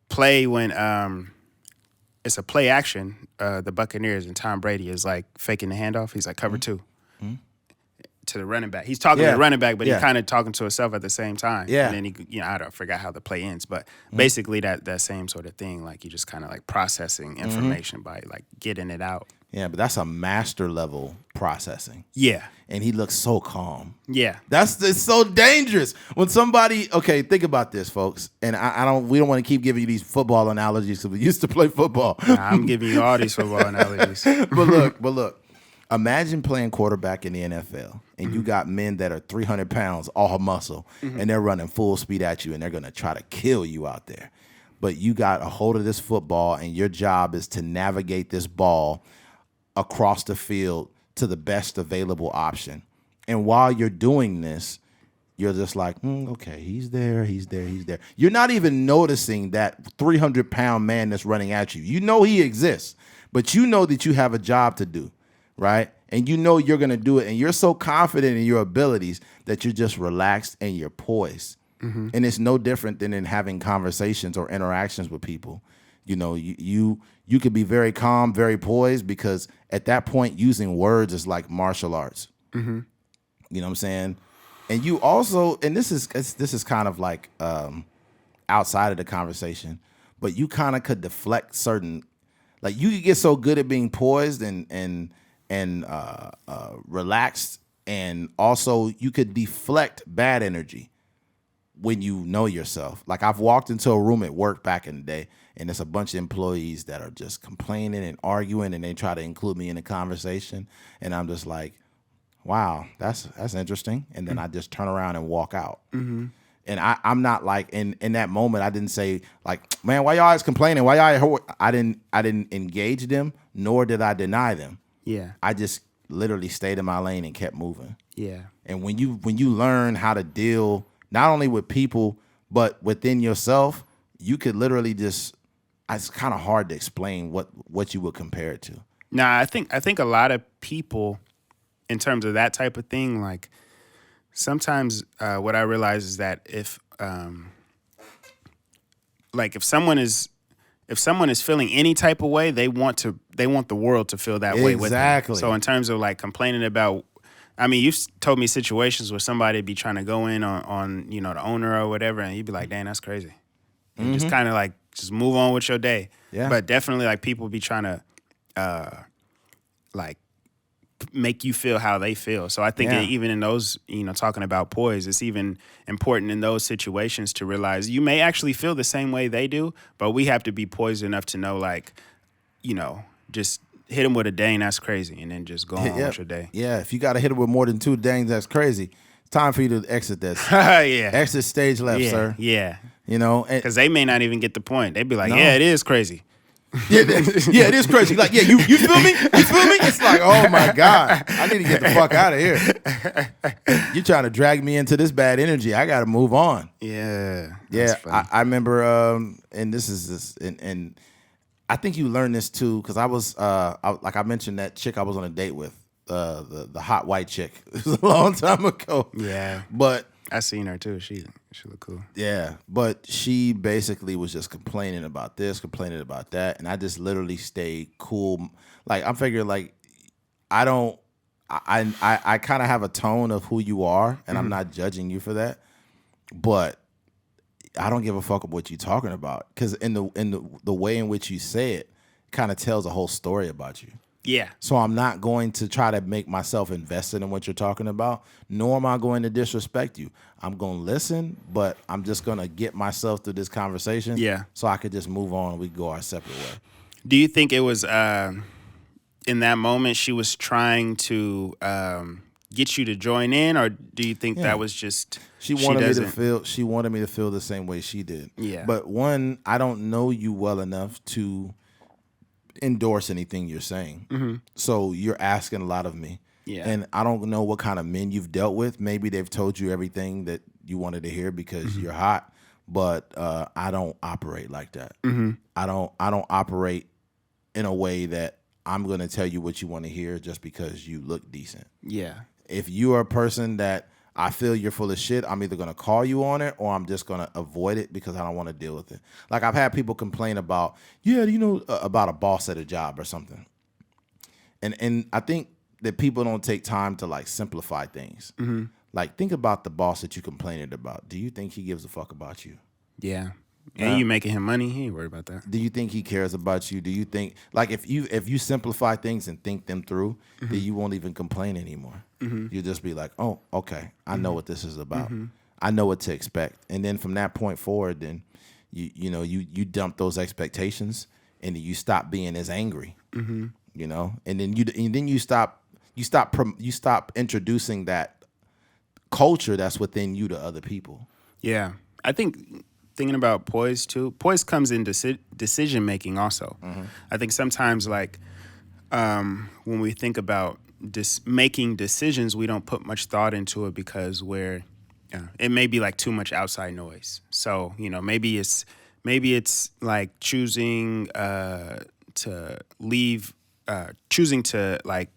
play when it's a play action, the Buccaneers and Tom Brady is like faking the handoff. He's like cover two to the running back. He's talking to the running back, but he's kind of talking to himself at the same time. Yeah. And then I forgot how the play ends, but basically that same sort of thing. Like you just kind of like processing information by like getting it out. Yeah, but that's a master level processing. Yeah. And he looks so calm. Yeah. It's so dangerous. When somebody, okay, think about this, folks. And we don't want to keep giving you these football analogies because we used to play football. I'm giving you all these football analogies. But look. Imagine playing quarterback in the NFL and you got men that are 300 pounds, all muscle, and they're running full speed at you and they're going to try to kill you out there. But you got a hold of this football and your job is to navigate this ball across the field to the best available option. And while you're doing this, you're just like, okay, he's there. You're not even noticing that 300-pound man that's running at you. You know he exists, but you know that you have a job to do, right? And you know you're going to do it, and you're so confident in your abilities that you're just relaxed and you're poised. And it's no different than in having conversations or interactions with people. You could be very calm, very poised, because at that point, using words is like martial arts. You know what I'm saying? And you also, and this is kind of like outside of the conversation, but you kind of could deflect certain, like you could get so good at being poised and relaxed, and also you could deflect bad energy when you know yourself. Like I've walked into a room at work back in the day, and it's a bunch of employees that are just complaining and arguing, and they try to include me in the conversation, and I'm just like, wow, that's interesting. And then I just turn around and walk out. And I'm not like in that moment, I didn't say like, man, why y'all always complaining? Why y'all? I didn't engage them, nor did I deny them. Yeah. I just literally stayed in my lane and kept moving. Yeah. And when you learn how to deal not only with people but within yourself, you could literally just. It's kind of hard to explain what you would compare it to. Nah, I think a lot of people, in terms of that type of thing, like sometimes what I realize is that if someone is feeling any type of way, they want the world to feel that way with them. Exactly. So in terms of like complaining about, I mean, you've told me situations where somebody be trying to go in on the owner or whatever, and you'd be like, dang, that's crazy. And just kind of like just move on with your day. Yeah. But definitely like people be trying to like make you feel how they feel. So I think even in those, talking about poise, it's even important in those situations to realize you may actually feel the same way they do, but we have to be poised enough to know, like, just hit them with a dang, that's crazy, and then just go on with your day. Yeah, if you got to hit it with more than 2 dangs, that's crazy. It's time for you to exit this. Yeah. Exit stage left, sir. Yeah. Because they may not even get the point. They'd be like, yeah, it is crazy. Yeah, it is crazy. Like, yeah, you feel me? You feel me? It's like, oh my God, I need to get the fuck out of here. You're trying to drag me into this bad energy. I got to move on. Yeah. Yeah, Funny. I remember, and this is this, and I think you learned this too, because like I mentioned that chick I was on a date with, the hot white chick. It was a long time ago. Yeah. But I seen her too. She look cool. yeah, but she basically was just complaining about this, complaining about that, and I just literally stayed cool. Like I'm figuring, like I don't, I kind of have a tone of who you are, and I'm not judging you for that, but I don't give a fuck about what you're talking about, because in the way in which you say it, kind of tells a whole story about you. Yeah. So I'm not going to try to make myself invested in what you're talking about, nor am I going to disrespect you. I'm going to listen, but I'm just going to get myself through this conversation. Yeah. So I could just move on and we go our separate way. Do you think it was in that moment she was trying to get you to join in, or do you think that was just she wanted me to feel the same way she did? Yeah. But one, I don't know you well enough to endorse anything you're saying. So you're asking a lot of me. Yeah. And I don't know what kind of men you've dealt with. Maybe they've told you everything that you wanted to hear because you're hot, but I don't operate like that. I don't operate in a way that I'm going to tell you what you want to hear just because you look decent. Yeah. If you are a person that I feel you're full of shit, I'm either going to call you on it or I'm just going to avoid it because I don't want to deal with it. Like I've had people complain about, about a boss at a job or something. And I think that people don't take time to like simplify things. Like think about the boss that you complaining about. Do you think he gives a fuck about you? Yeah. And you making him money, he ain't worried about that. Do you think he cares about you? Do you think, like, if you simplify things and think them through, then you won't even complain anymore. You'll just be like, oh, okay, I know what this is about. I know what to expect. And then from that point forward, then you dump those expectations and then you stop being as angry. And then you stop introducing that culture that's within you to other people. Yeah. I think thinking about Poise too, Poise comes in decision making also. I think sometimes like when we think about making decisions, we don't put much thought into it because it may be like too much outside noise. So maybe it's like choosing to leave, choosing to like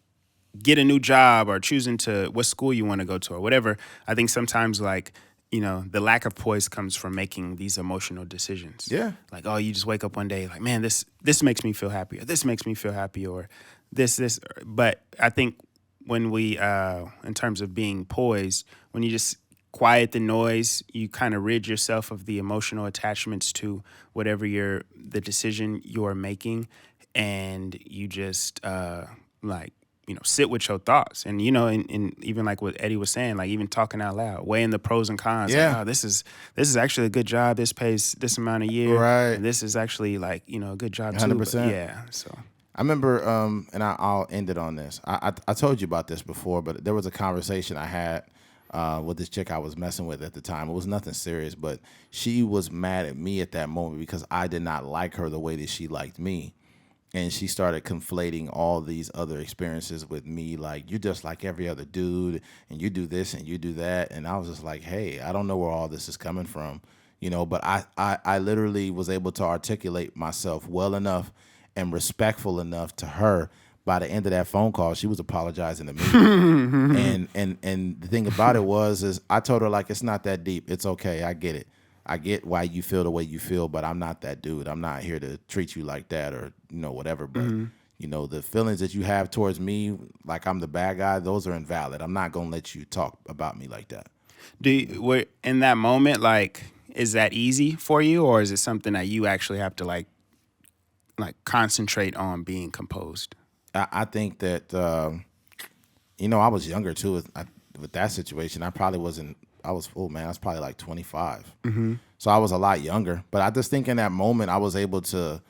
get a new job, or choosing to what school you want to go to or whatever. I think sometimes like the lack of poise comes from making these emotional decisions. Yeah. Like, oh, you just wake up one day like, man, this makes me feel happy, or this makes me feel happy, or this. But I think when we, in terms of being poised, when you just quiet the noise, you kind of rid yourself of the emotional attachments to whatever the decision you're making, and you just sit with your thoughts, and and even like what Eddie was saying, like even talking out loud, weighing the pros and cons. Yeah. Like, oh, this is actually a good job. This pays this amount a year. Right. And this is actually like a good job 100%. too. But yeah. So I remember, and I'll end it on this. I told you about this before, but there was a conversation I had with this chick I was messing with at the time. It was nothing serious, but she was mad at me at that moment because I did not like her the way that she liked me. And she started conflating all these other experiences with me. Like, you're just like every other dude, and you do this and you do that. And I was just like, hey, I don't know where all this is coming from, but I literally was able to articulate myself well enough and respectful enough to her. By the end of that phone call, she was apologizing to me. and the thing about it is I told her, like, it's not that deep. It's okay. I get it. I get why you feel the way you feel, but I'm not that dude. I'm not here to treat you like that or, whatever. But, the feelings that you have towards me, like I'm the bad guy, those are invalid. I'm not going to let you talk about me like that. In that moment, like, is that easy for you, or is it something that you actually have to like concentrate on being composed? I think that, I was younger too with that situation. I probably wasn't. I was probably like 25. So I was a lot younger. But I just think in that moment I was able to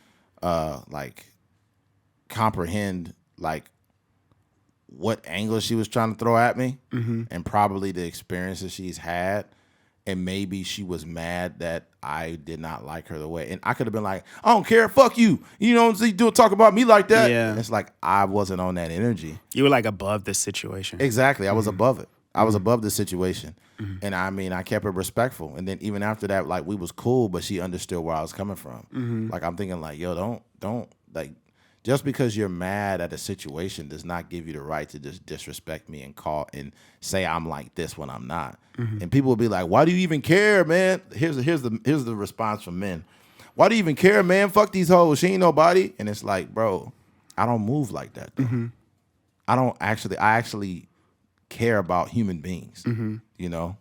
comprehend like what angle she was trying to throw at me, and probably the experiences she's had. And maybe she was mad that I did not like her the way. And I could have been like, I don't care, fuck you. You know what I'm saying? Talk about me like that. Yeah. And it's like I wasn't on that energy. You were like above the situation. Exactly. I was above it. I was above the situation. And I mean, I kept it respectful. And then even after that, like we was cool, but she understood where I was coming from. Like I'm thinking like, yo, don't like, just because you're mad at a situation does not give you the right to just disrespect me and call and say I'm like this when I'm not. And people will be like, "Why do you even care, man?" Here's the response from men. "Why do you even care, man? Fuck these hoes. She ain't nobody." And it's like, bro, I don't move like that. Though. I actually care about human beings. You know.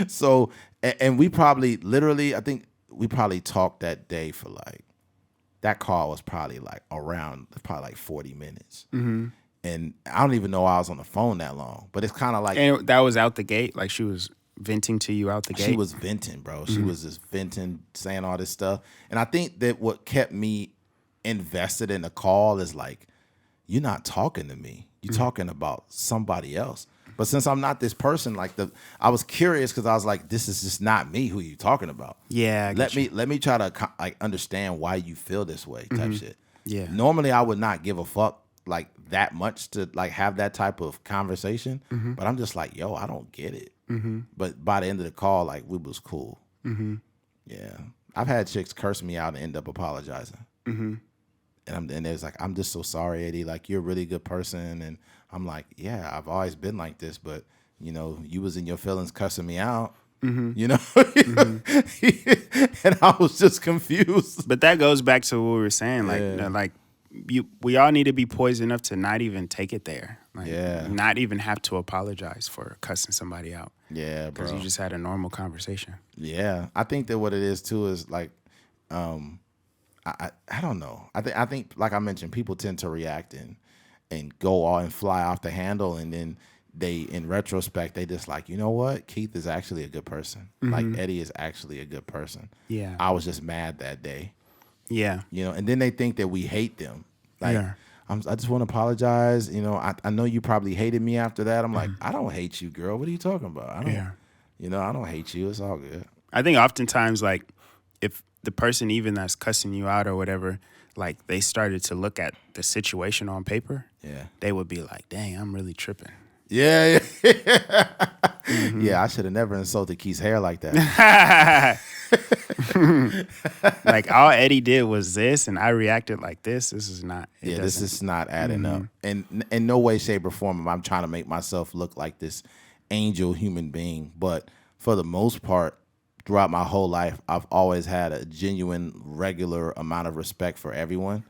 So and we probably literally, I think we probably talked that day for like. That call was probably like 40 minutes. And I don't even know I was on the phone that long. But it's kind of like. And that was out the gate? Like she was venting to you out the gate? She was venting, bro. She was just venting, saying all this stuff. And I think that what kept me invested in the call is like, you're not talking to me. You're talking about somebody else. But since I'm not this person, like I was curious because I was like, this is just not me. Who you talking about? Yeah. Let me try to like understand why you feel this way, type shit. Yeah. Normally, I would not give a fuck like that much to like have that type of conversation. But I'm just like, yo, I don't get it. But by the end of the call, like we was cool. Yeah, I've had chicks curse me out and end up apologizing. And there's like, I'm just so sorry, Eddie. Like you're a really good person, and I'm like, yeah, I've always been like this, but you know, you was in your feelings cussing me out, you know, and I was just confused. But that goes back to what we were saying, like, you know, like we all need to be poised enough to not even take it there, like, not even have to apologize for cussing somebody out. Yeah, bro. Because you just had a normal conversation. Yeah, I think that what it is too is like, I don't know. I think like I mentioned, people tend to react and go all and fly off the handle, and then they, in retrospect, they just like, you know what? Keith is actually a good person. Like Eddie is actually a good person. Yeah. I was just mad that day. Yeah. You know, and then they think that we hate them. Like, I just want to apologize. You know, I know you probably hated me after that. I'm like, I don't hate you, girl. What are you talking about? I don't. You know, I don't hate you. It's all good. I think oftentimes, like, if the person even that's cussing you out or whatever, like they started to look at the situation on paper, they would be like, dang, I'm really tripping. Yeah. Yeah, I should have never insulted Keith's hair like that. Like all Eddie did was this, and I reacted like this. This is not. This is not adding up. And in no way, shape, or form am I trying to make myself look like this angel human being. But for the most part, throughout my whole life, I've always had a genuine, regular amount of respect for everyone.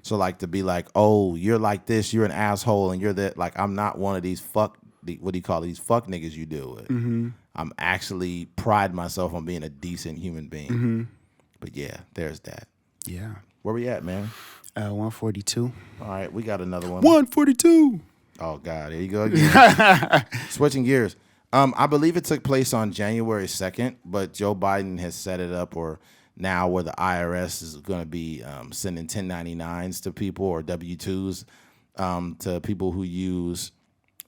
So like to be like, oh, you're like this, you're an asshole, and you're that. Like I'm not one of these what do you call it? These fuck niggas you deal with. I'm actually pride myself on being a decent human being. But yeah, there's that. Yeah. Where we at, man? 142. All right, we got another one. 142. Oh God, here you go again. Switching gears. I believe it took place on January 2nd, but Joe Biden has set it up now where the IRS is going to be sending 1099s to people or W-2s to people who use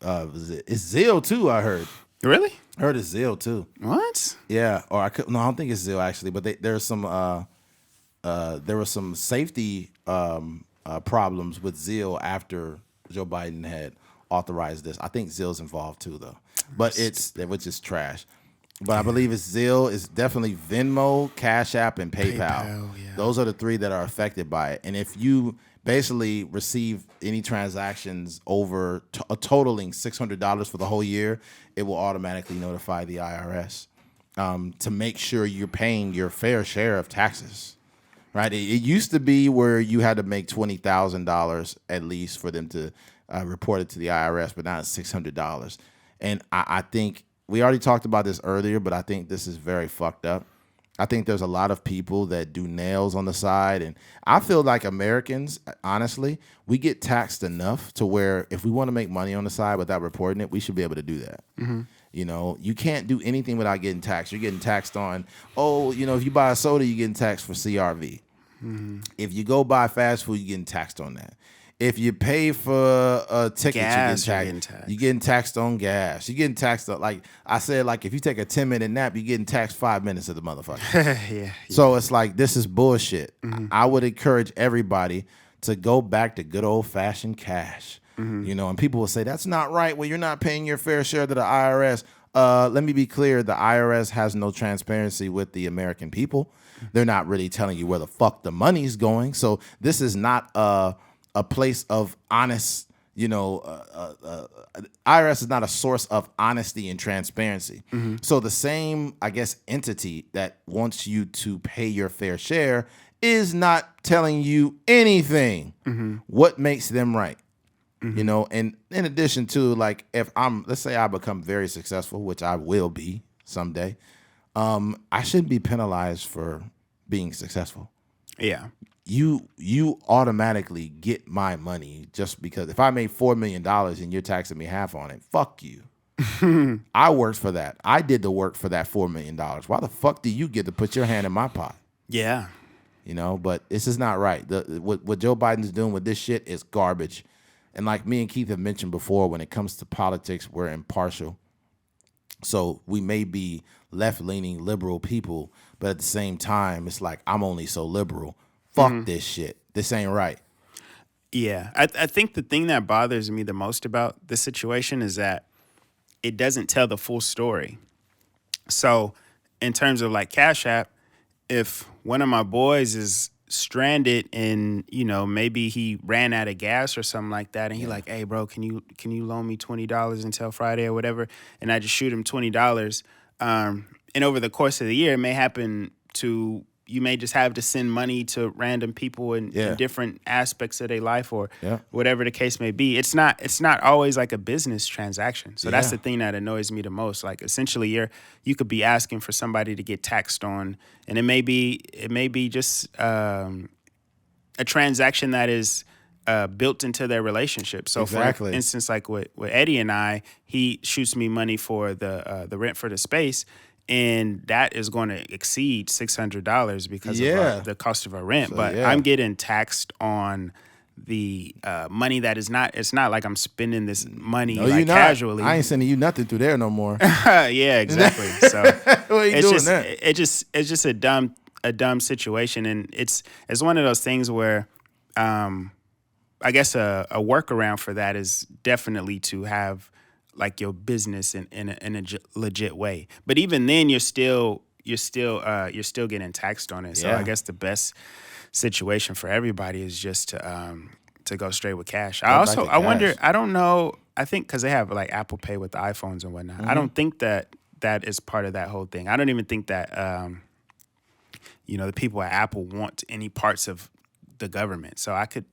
it's Zelle too, I heard. Really? I heard it's Zelle too. What? Yeah, or I don't think it's Zelle actually, but there were some safety problems with Zelle after Joe Biden had authorized this. I think Zille's involved too, though, but which is trash. But I believe it's Zelle. It's definitely Venmo, Cash App, and PayPal. Those are the three that are affected by it. And if you basically receive any transactions over totaling $600 for the whole year, it will automatically notify the IRS to make sure you're paying your fair share of taxes. Right? It used to be where you had to make $20,000 at least for them to report it to the IRS, but now it's $600. And I think we already talked about this earlier, but I think this is very fucked up. I think there's a lot of people that do nails on the side, and I feel like Americans, honestly, we get taxed enough to where if we want to make money on the side without reporting it, we should be able to do that. You know, you can't do anything without getting taxed. You're getting taxed on, if you buy a soda, you're getting taxed for CRV. If you go buy fast food, you're getting taxed on that. If you pay for a ticket, Gas, you're you're getting getting taxed. taxed. You're getting taxed on gas. You're getting taxed on, like I said, like if you take a 10-minute nap, you're getting taxed 5 minutes of the motherfucker. Yeah. So it's like, this is bullshit. I would encourage everybody to go back to good old fashioned cash. You know, and people will say that's not right. Well, you're not paying your fair share to the IRS. Let me be clear. The IRS has no transparency with the American people. They're not really telling you where the fuck the money's going. So this is not a place of honest, you know, IRS is not a source of honesty and transparency. So the same, I guess, entity that wants you to pay your fair share is not telling you anything. What makes them right? You know, and in addition to, like, if let's say I become very successful, which I will be someday, I shouldn't be penalized for being successful. Yeah. You automatically get my money just because if I made $4 million and you're taxing me half on it, fuck you. I worked for that. I did the work for that $4 million. Why the fuck do you get to put your hand in my pot? Yeah. You know, but this is not right. What Joe Biden's doing with this shit is garbage. And like me and Keith have mentioned before, when it comes to politics, we're impartial. So we may be left-leaning liberal people, but at the same time, it's like, I'm only so liberal. Fuck this shit. This ain't right. Yeah. I think the thing that bothers me the most about this situation is that it doesn't tell the full story. So in terms of like Cash App, if one of my boys is stranded and, you know, maybe he ran out of gas or something like that, and he like, hey bro, can you loan me $20 until Friday or whatever, and I just shoot him $20, and over the course of the year it may happen to, you may just have to send money to random people in different aspects of their life or whatever the case may be. It's not always like a business transaction. So that's the thing that annoys me the most. Like essentially you could be asking for somebody to get taxed on, and it may be just a transaction that is built into their relationship. So for instance, like with Eddie and I, he shoots me money for the rent for the space, and that is going to exceed $600 because of the cost of our rent. So, but I'm getting taxed on the money that is not. It's not like I'm spending this money casually. I ain't sending you nothing through there no more. Yeah, exactly. So it's just a dumb situation, and it's one of those things where I guess a workaround for that is definitely to have like your business in a legit way. But even then, you're still getting taxed on it. So I guess the best situation for everybody is just to go straight with cash. I wonder. I don't know. I think because they have like Apple Pay with the iPhones and whatnot. I don't think that is part of that whole thing. I don't even think that the people at Apple want any parts of the government. So I could.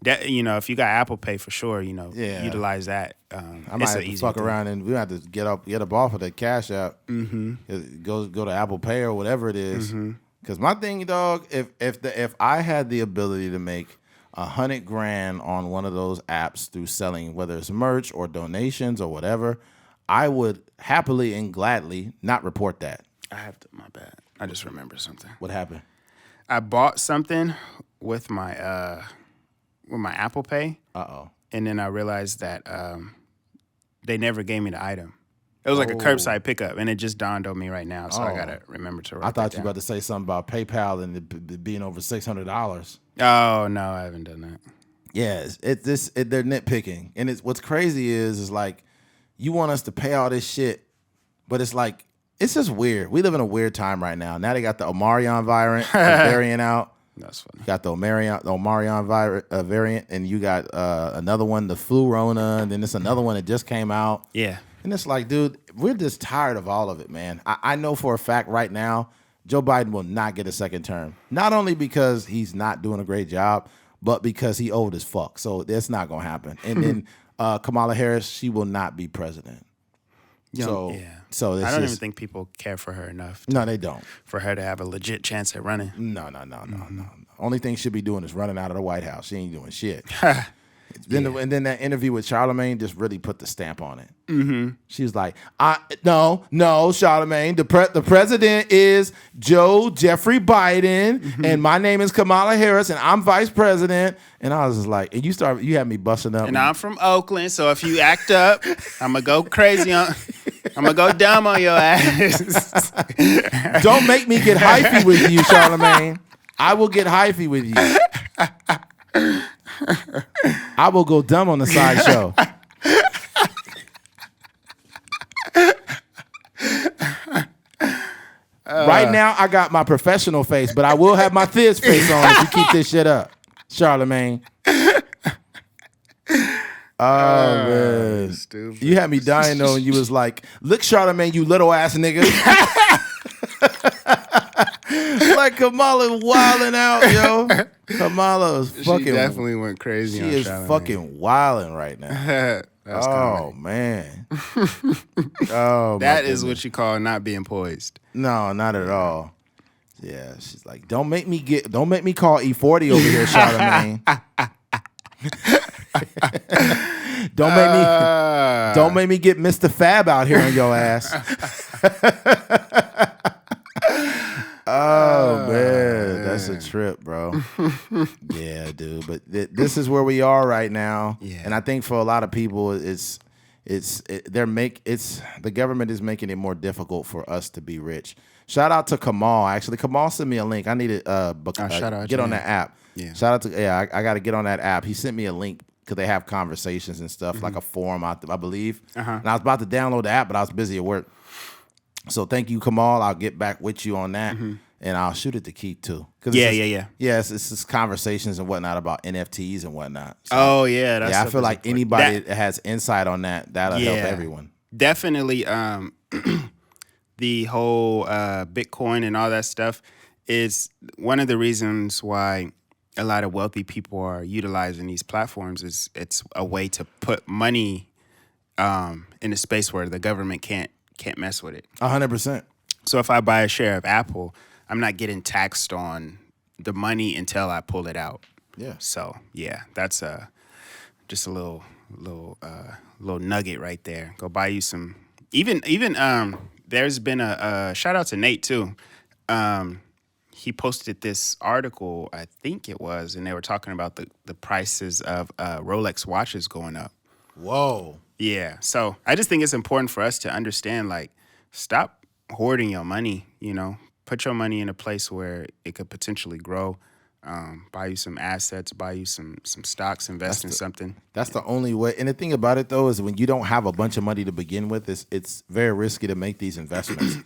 If you got Apple Pay for sure, utilize that. I might have to fuck around and we have to get up off of the Cash App. Go to Apple Pay or whatever it is. Because my thing, dog, if I had the ability to make $100,000 on one of those apps through selling, whether it's merch or donations or whatever, I would happily and gladly not report that. My bad. I just remembered something. What happened? I bought something with my Apple Pay. And then I realized that they never gave me the item. It was like a curbside pickup, and it just dawned on me right now. So I gotta remember to write. I thought you were about to say something about PayPal and it being over $600. Oh no, I haven't done that. Yeah, they're nitpicking, and what's crazy is like you want us to pay all this shit, but it's like it's just weird. We live in a weird time right now. Now they got the Omarion variant out. That's funny. You got the Omarion variant, and you got another one, the Flurona, and then there's another one that just came out. Yeah. And it's like, dude, we're just tired of all of it, man. I know for a fact right now, Joe Biden will not get a second term. Not only because he's not doing a great job, but because he old as fuck. So that's not going to happen. And then Kamala Harris, she will not be president. So I don't even think people care for her enough. No, they don't. For her to have a legit chance at running. No. Only thing she'll be doing is running out of the White House. She ain't doing shit. And then that interview with Charlamagne just really put the stamp on it. Mm-hmm. She was like, no, Charlamagne, the president is Joe Jeffrey Biden, and my name is Kamala Harris, and I'm vice president. And I was just like, and you had me busting up. And I'm from Oakland, so if you act up, I'm going to go crazy I'm going to go dumb on your ass. Don't make me get hyphy with you, Charlamagne. I will get hyphy with you. I will go dumb on the sideshow. Right now, I got my professional face, but I will have my Thiz face on if you keep this shit up, Charlamagne. Oh, man. Stupid. You had me dying, though, and you was like, look, Charlamagne, you little ass nigga. Like Kamala wilding out, yo. Kamala is fucking. She definitely went crazy. She is fucking wilding right now. Oh man. Oh, that is what you call not being poised. No, not at all. Yeah, she's like, don't make me call E40 over here, Charlamagne. Don't make me get Mr. Fab out here on your ass. Oh man, that's a trip, bro. Yeah, dude. But this is where we are right now, and I think for a lot of people, the government is making it more difficult for us to be rich. Shout out to Kamal. Actually, Kamal sent me a link. I need to get on that app. Yeah. Shout out to I got to get on that app. He sent me a link because they have conversations and stuff like a forum, I believe. And I was about to download the app, but I was busy at work. So thank you, Kamal. I'll get back with you on that, and I'll shoot it to Keith too. Yeah. Yes, it's just conversations and whatnot about NFTs and whatnot. So, oh yeah, I feel like anybody that has insight on that'll help everyone. Definitely, the whole Bitcoin and all that stuff is one of the reasons why a lot of wealthy people are utilizing these platforms. Is it's a way to put money in a space where the government can't mess with it. 100%. So if I buy a share of Apple, I'm not getting taxed on the money until I pull it out. Yeah. So yeah, that's just a little nugget right there. Go buy you some. Even there's been a shout out to Nate too. He posted this article, I think it was, and they were talking about the prices of Rolex watches going up. Whoa. Yeah. So I just think it's important for us to understand, like, stop hoarding your money, put your money in a place where it could potentially grow, buy you some assets, buy you some stocks, invest in something. That's the only way. And the thing about it, though, is when you don't have a bunch of money to begin with, it's very risky to make these investments.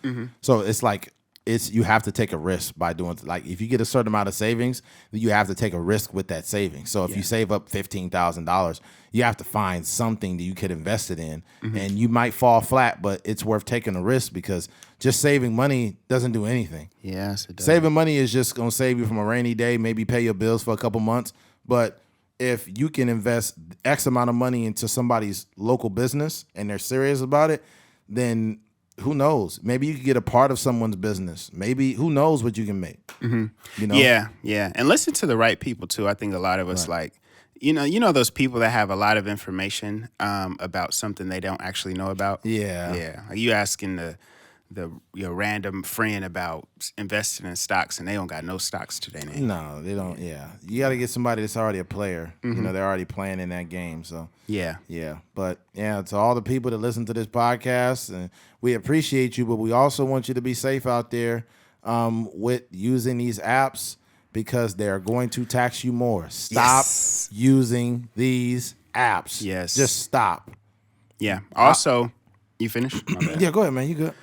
So it's like, you have to take a risk by doing, like, if you get a certain amount of savings, you have to take a risk with that savings. So if you save up $15,000, you have to find something that you could invest it in, and you might fall flat, but it's worth taking a risk because just saving money doesn't do anything. Yes, it does. Saving money is just going to save you from a rainy day, maybe pay your bills for a couple months. But if you can invest X amount of money into somebody's local business and they're serious about it, then who knows? Maybe you could get a part of someone's business. Maybe who knows what you can make? Yeah. And listen to the right people too. I think a lot of us those people that have a lot of information about something they don't actually know about. Yeah. Are you asking your random friend about investing in stocks and they don't got no stocks to their name? No, they don't. Yeah, you got to get somebody that's already a player. They're already playing in that game. So yeah. But to all the people that listen to this podcast, and we appreciate you, but we also want you to be safe out there with using these apps because they're going to tax you more. Stop using these apps. Yes, just stop. Yeah. Also, you finished? My bad. Yeah, go ahead, man. You good?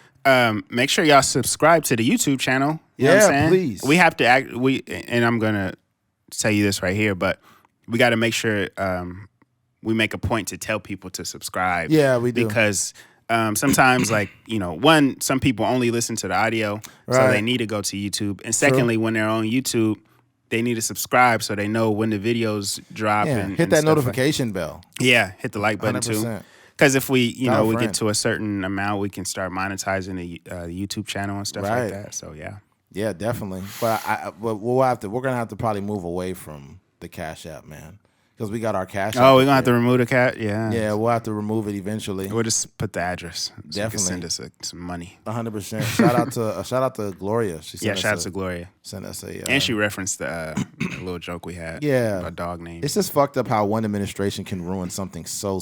Make sure y'all subscribe to the YouTube channel. You know what I'm saying? Please. We have to and I'm gonna tell you this right here, but we got to make sure we make a point to tell people to subscribe. Yeah, we do. Because sometimes, some people only listen to the audio, so they need to go to YouTube. And secondly, when they're on YouTube, they need to subscribe so they know when the videos drop. Yeah, and hit that stuff notification bell. Yeah, hit the like button 100%. too. Because if we get to a certain amount, we can start monetizing the YouTube channel and stuff like that. So yeah, definitely. But we're gonna have to probably move away from the Cash App, man, because we got our cash. Oh, we're going to have to remove the cat? Yeah. Yeah, we'll have to remove it eventually. We'll just put the address. So Definitely. send us some money. 100%. Shout out to Gloria. Shout out to Gloria. Sent us a. And she referenced the little joke we had. Yeah. A dog name. It's just fucked up how one administration can ruin something so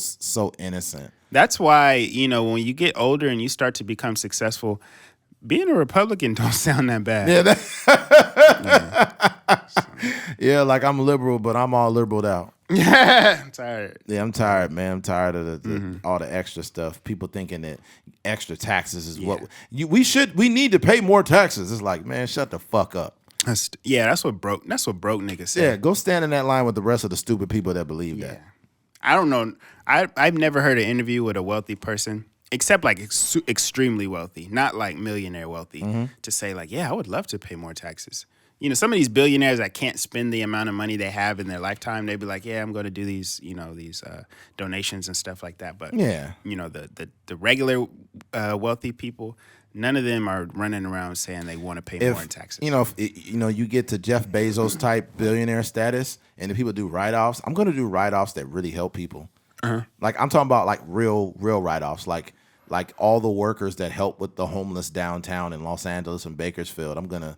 innocent. That's why, when you get older and you start to become successful, being a Republican don't sound that bad. Yeah, like I'm liberal, but I'm all liberaled out. I'm tired. Yeah, I'm tired, man. I'm tired of all the extra stuff. People thinking that extra taxes is what we need to pay more taxes. It's like, man, shut the fuck up. That's what broke niggas say. Yeah, go stand in that line with the rest of the stupid people that believe that. I don't know. I've never heard an interview with a wealthy person, except like extremely wealthy, not like millionaire wealthy, to say like, yeah, I would love to pay more taxes. Some of these billionaires that can't spend the amount of money they have in their lifetime, they'd be like, yeah, I'm going to do these, these donations and stuff like that. But the regular wealthy people, none of them are running around saying they want to pay more in taxes. You get to Jeff Bezos type billionaire status, and if people do write-offs, I'm going to do write-offs that really help people. Like I'm talking about like real write-offs, like all the workers that help with the homeless downtown in Los Angeles and Bakersfield. I'm gonna,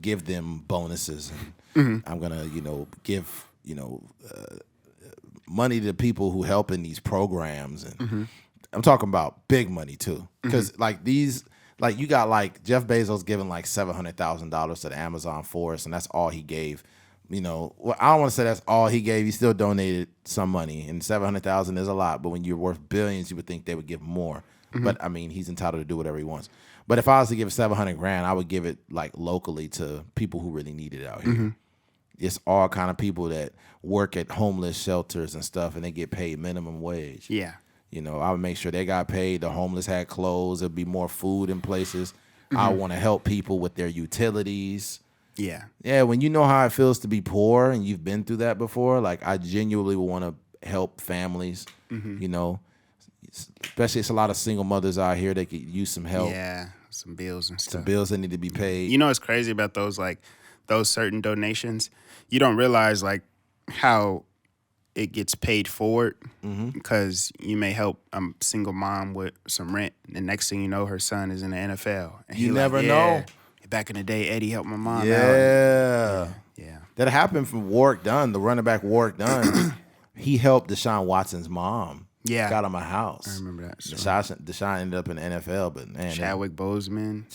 give them bonuses, and I'm gonna, give money to people who help in these programs, and I'm talking about big money too, because you got like Jeff Bezos giving like $700,000 to the Amazon forest, and that's all he gave. I don't want to say that's all he gave. He still donated some money, and $700,000 is a lot. But when you're worth billions, you would think they would give more. But I mean, he's entitled to do whatever he wants. But if I was to give $700,000, I would give it like locally to people who really need it out here. It's all kind of people that work at homeless shelters and stuff, and they get paid minimum wage. Yeah, I would make sure they got paid. The homeless had clothes. There'd be more food in places. I want to help people with their utilities. Yeah, when you know how it feels to be poor and you've been through that before, like I genuinely want to help families, especially it's a lot of single mothers out here that could use some help. Yeah, some bills and stuff. Some bills that need to be paid. What's crazy about those certain donations? You don't realize like how it gets paid forward because you may help a single mom with some rent. The next thing you know, her son is in the NFL. And you never know. Back in the day, Eddie helped my mom out. Yeah. That happened from Warwick Dunn, the running back Warwick Dunn. He helped Deshaun Watson's mom. Yeah. Got him a house. I remember that. Deshaun ended up in the NFL, but man. Chadwick Boseman.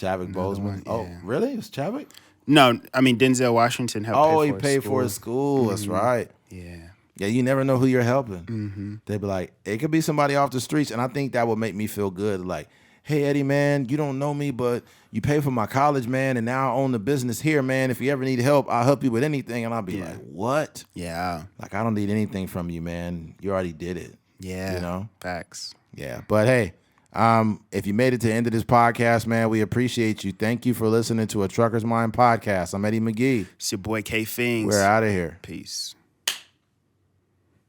Oh, really? It was Chadwick? No, I mean Denzel Washington helped pay for his school. He paid for his school. That's right. Yeah, you never know who you're helping. They'd be like, it could be somebody off the streets, and I think that would make me feel good. Like, hey, Eddie, man, you don't know me, but you pay for my college, man, and now I own the business here, man. If you ever need help, I'll help you with anything. And I'll be like, what? Yeah. Like, I don't need anything from you, man. You already did it. Yeah. Facts. Yeah. But, hey, if you made it to the end of this podcast, man, we appreciate you. Thank you for listening to A Trucker's Mind podcast. I'm Eddie McGee. It's your boy K Fings. We're out of here. Peace.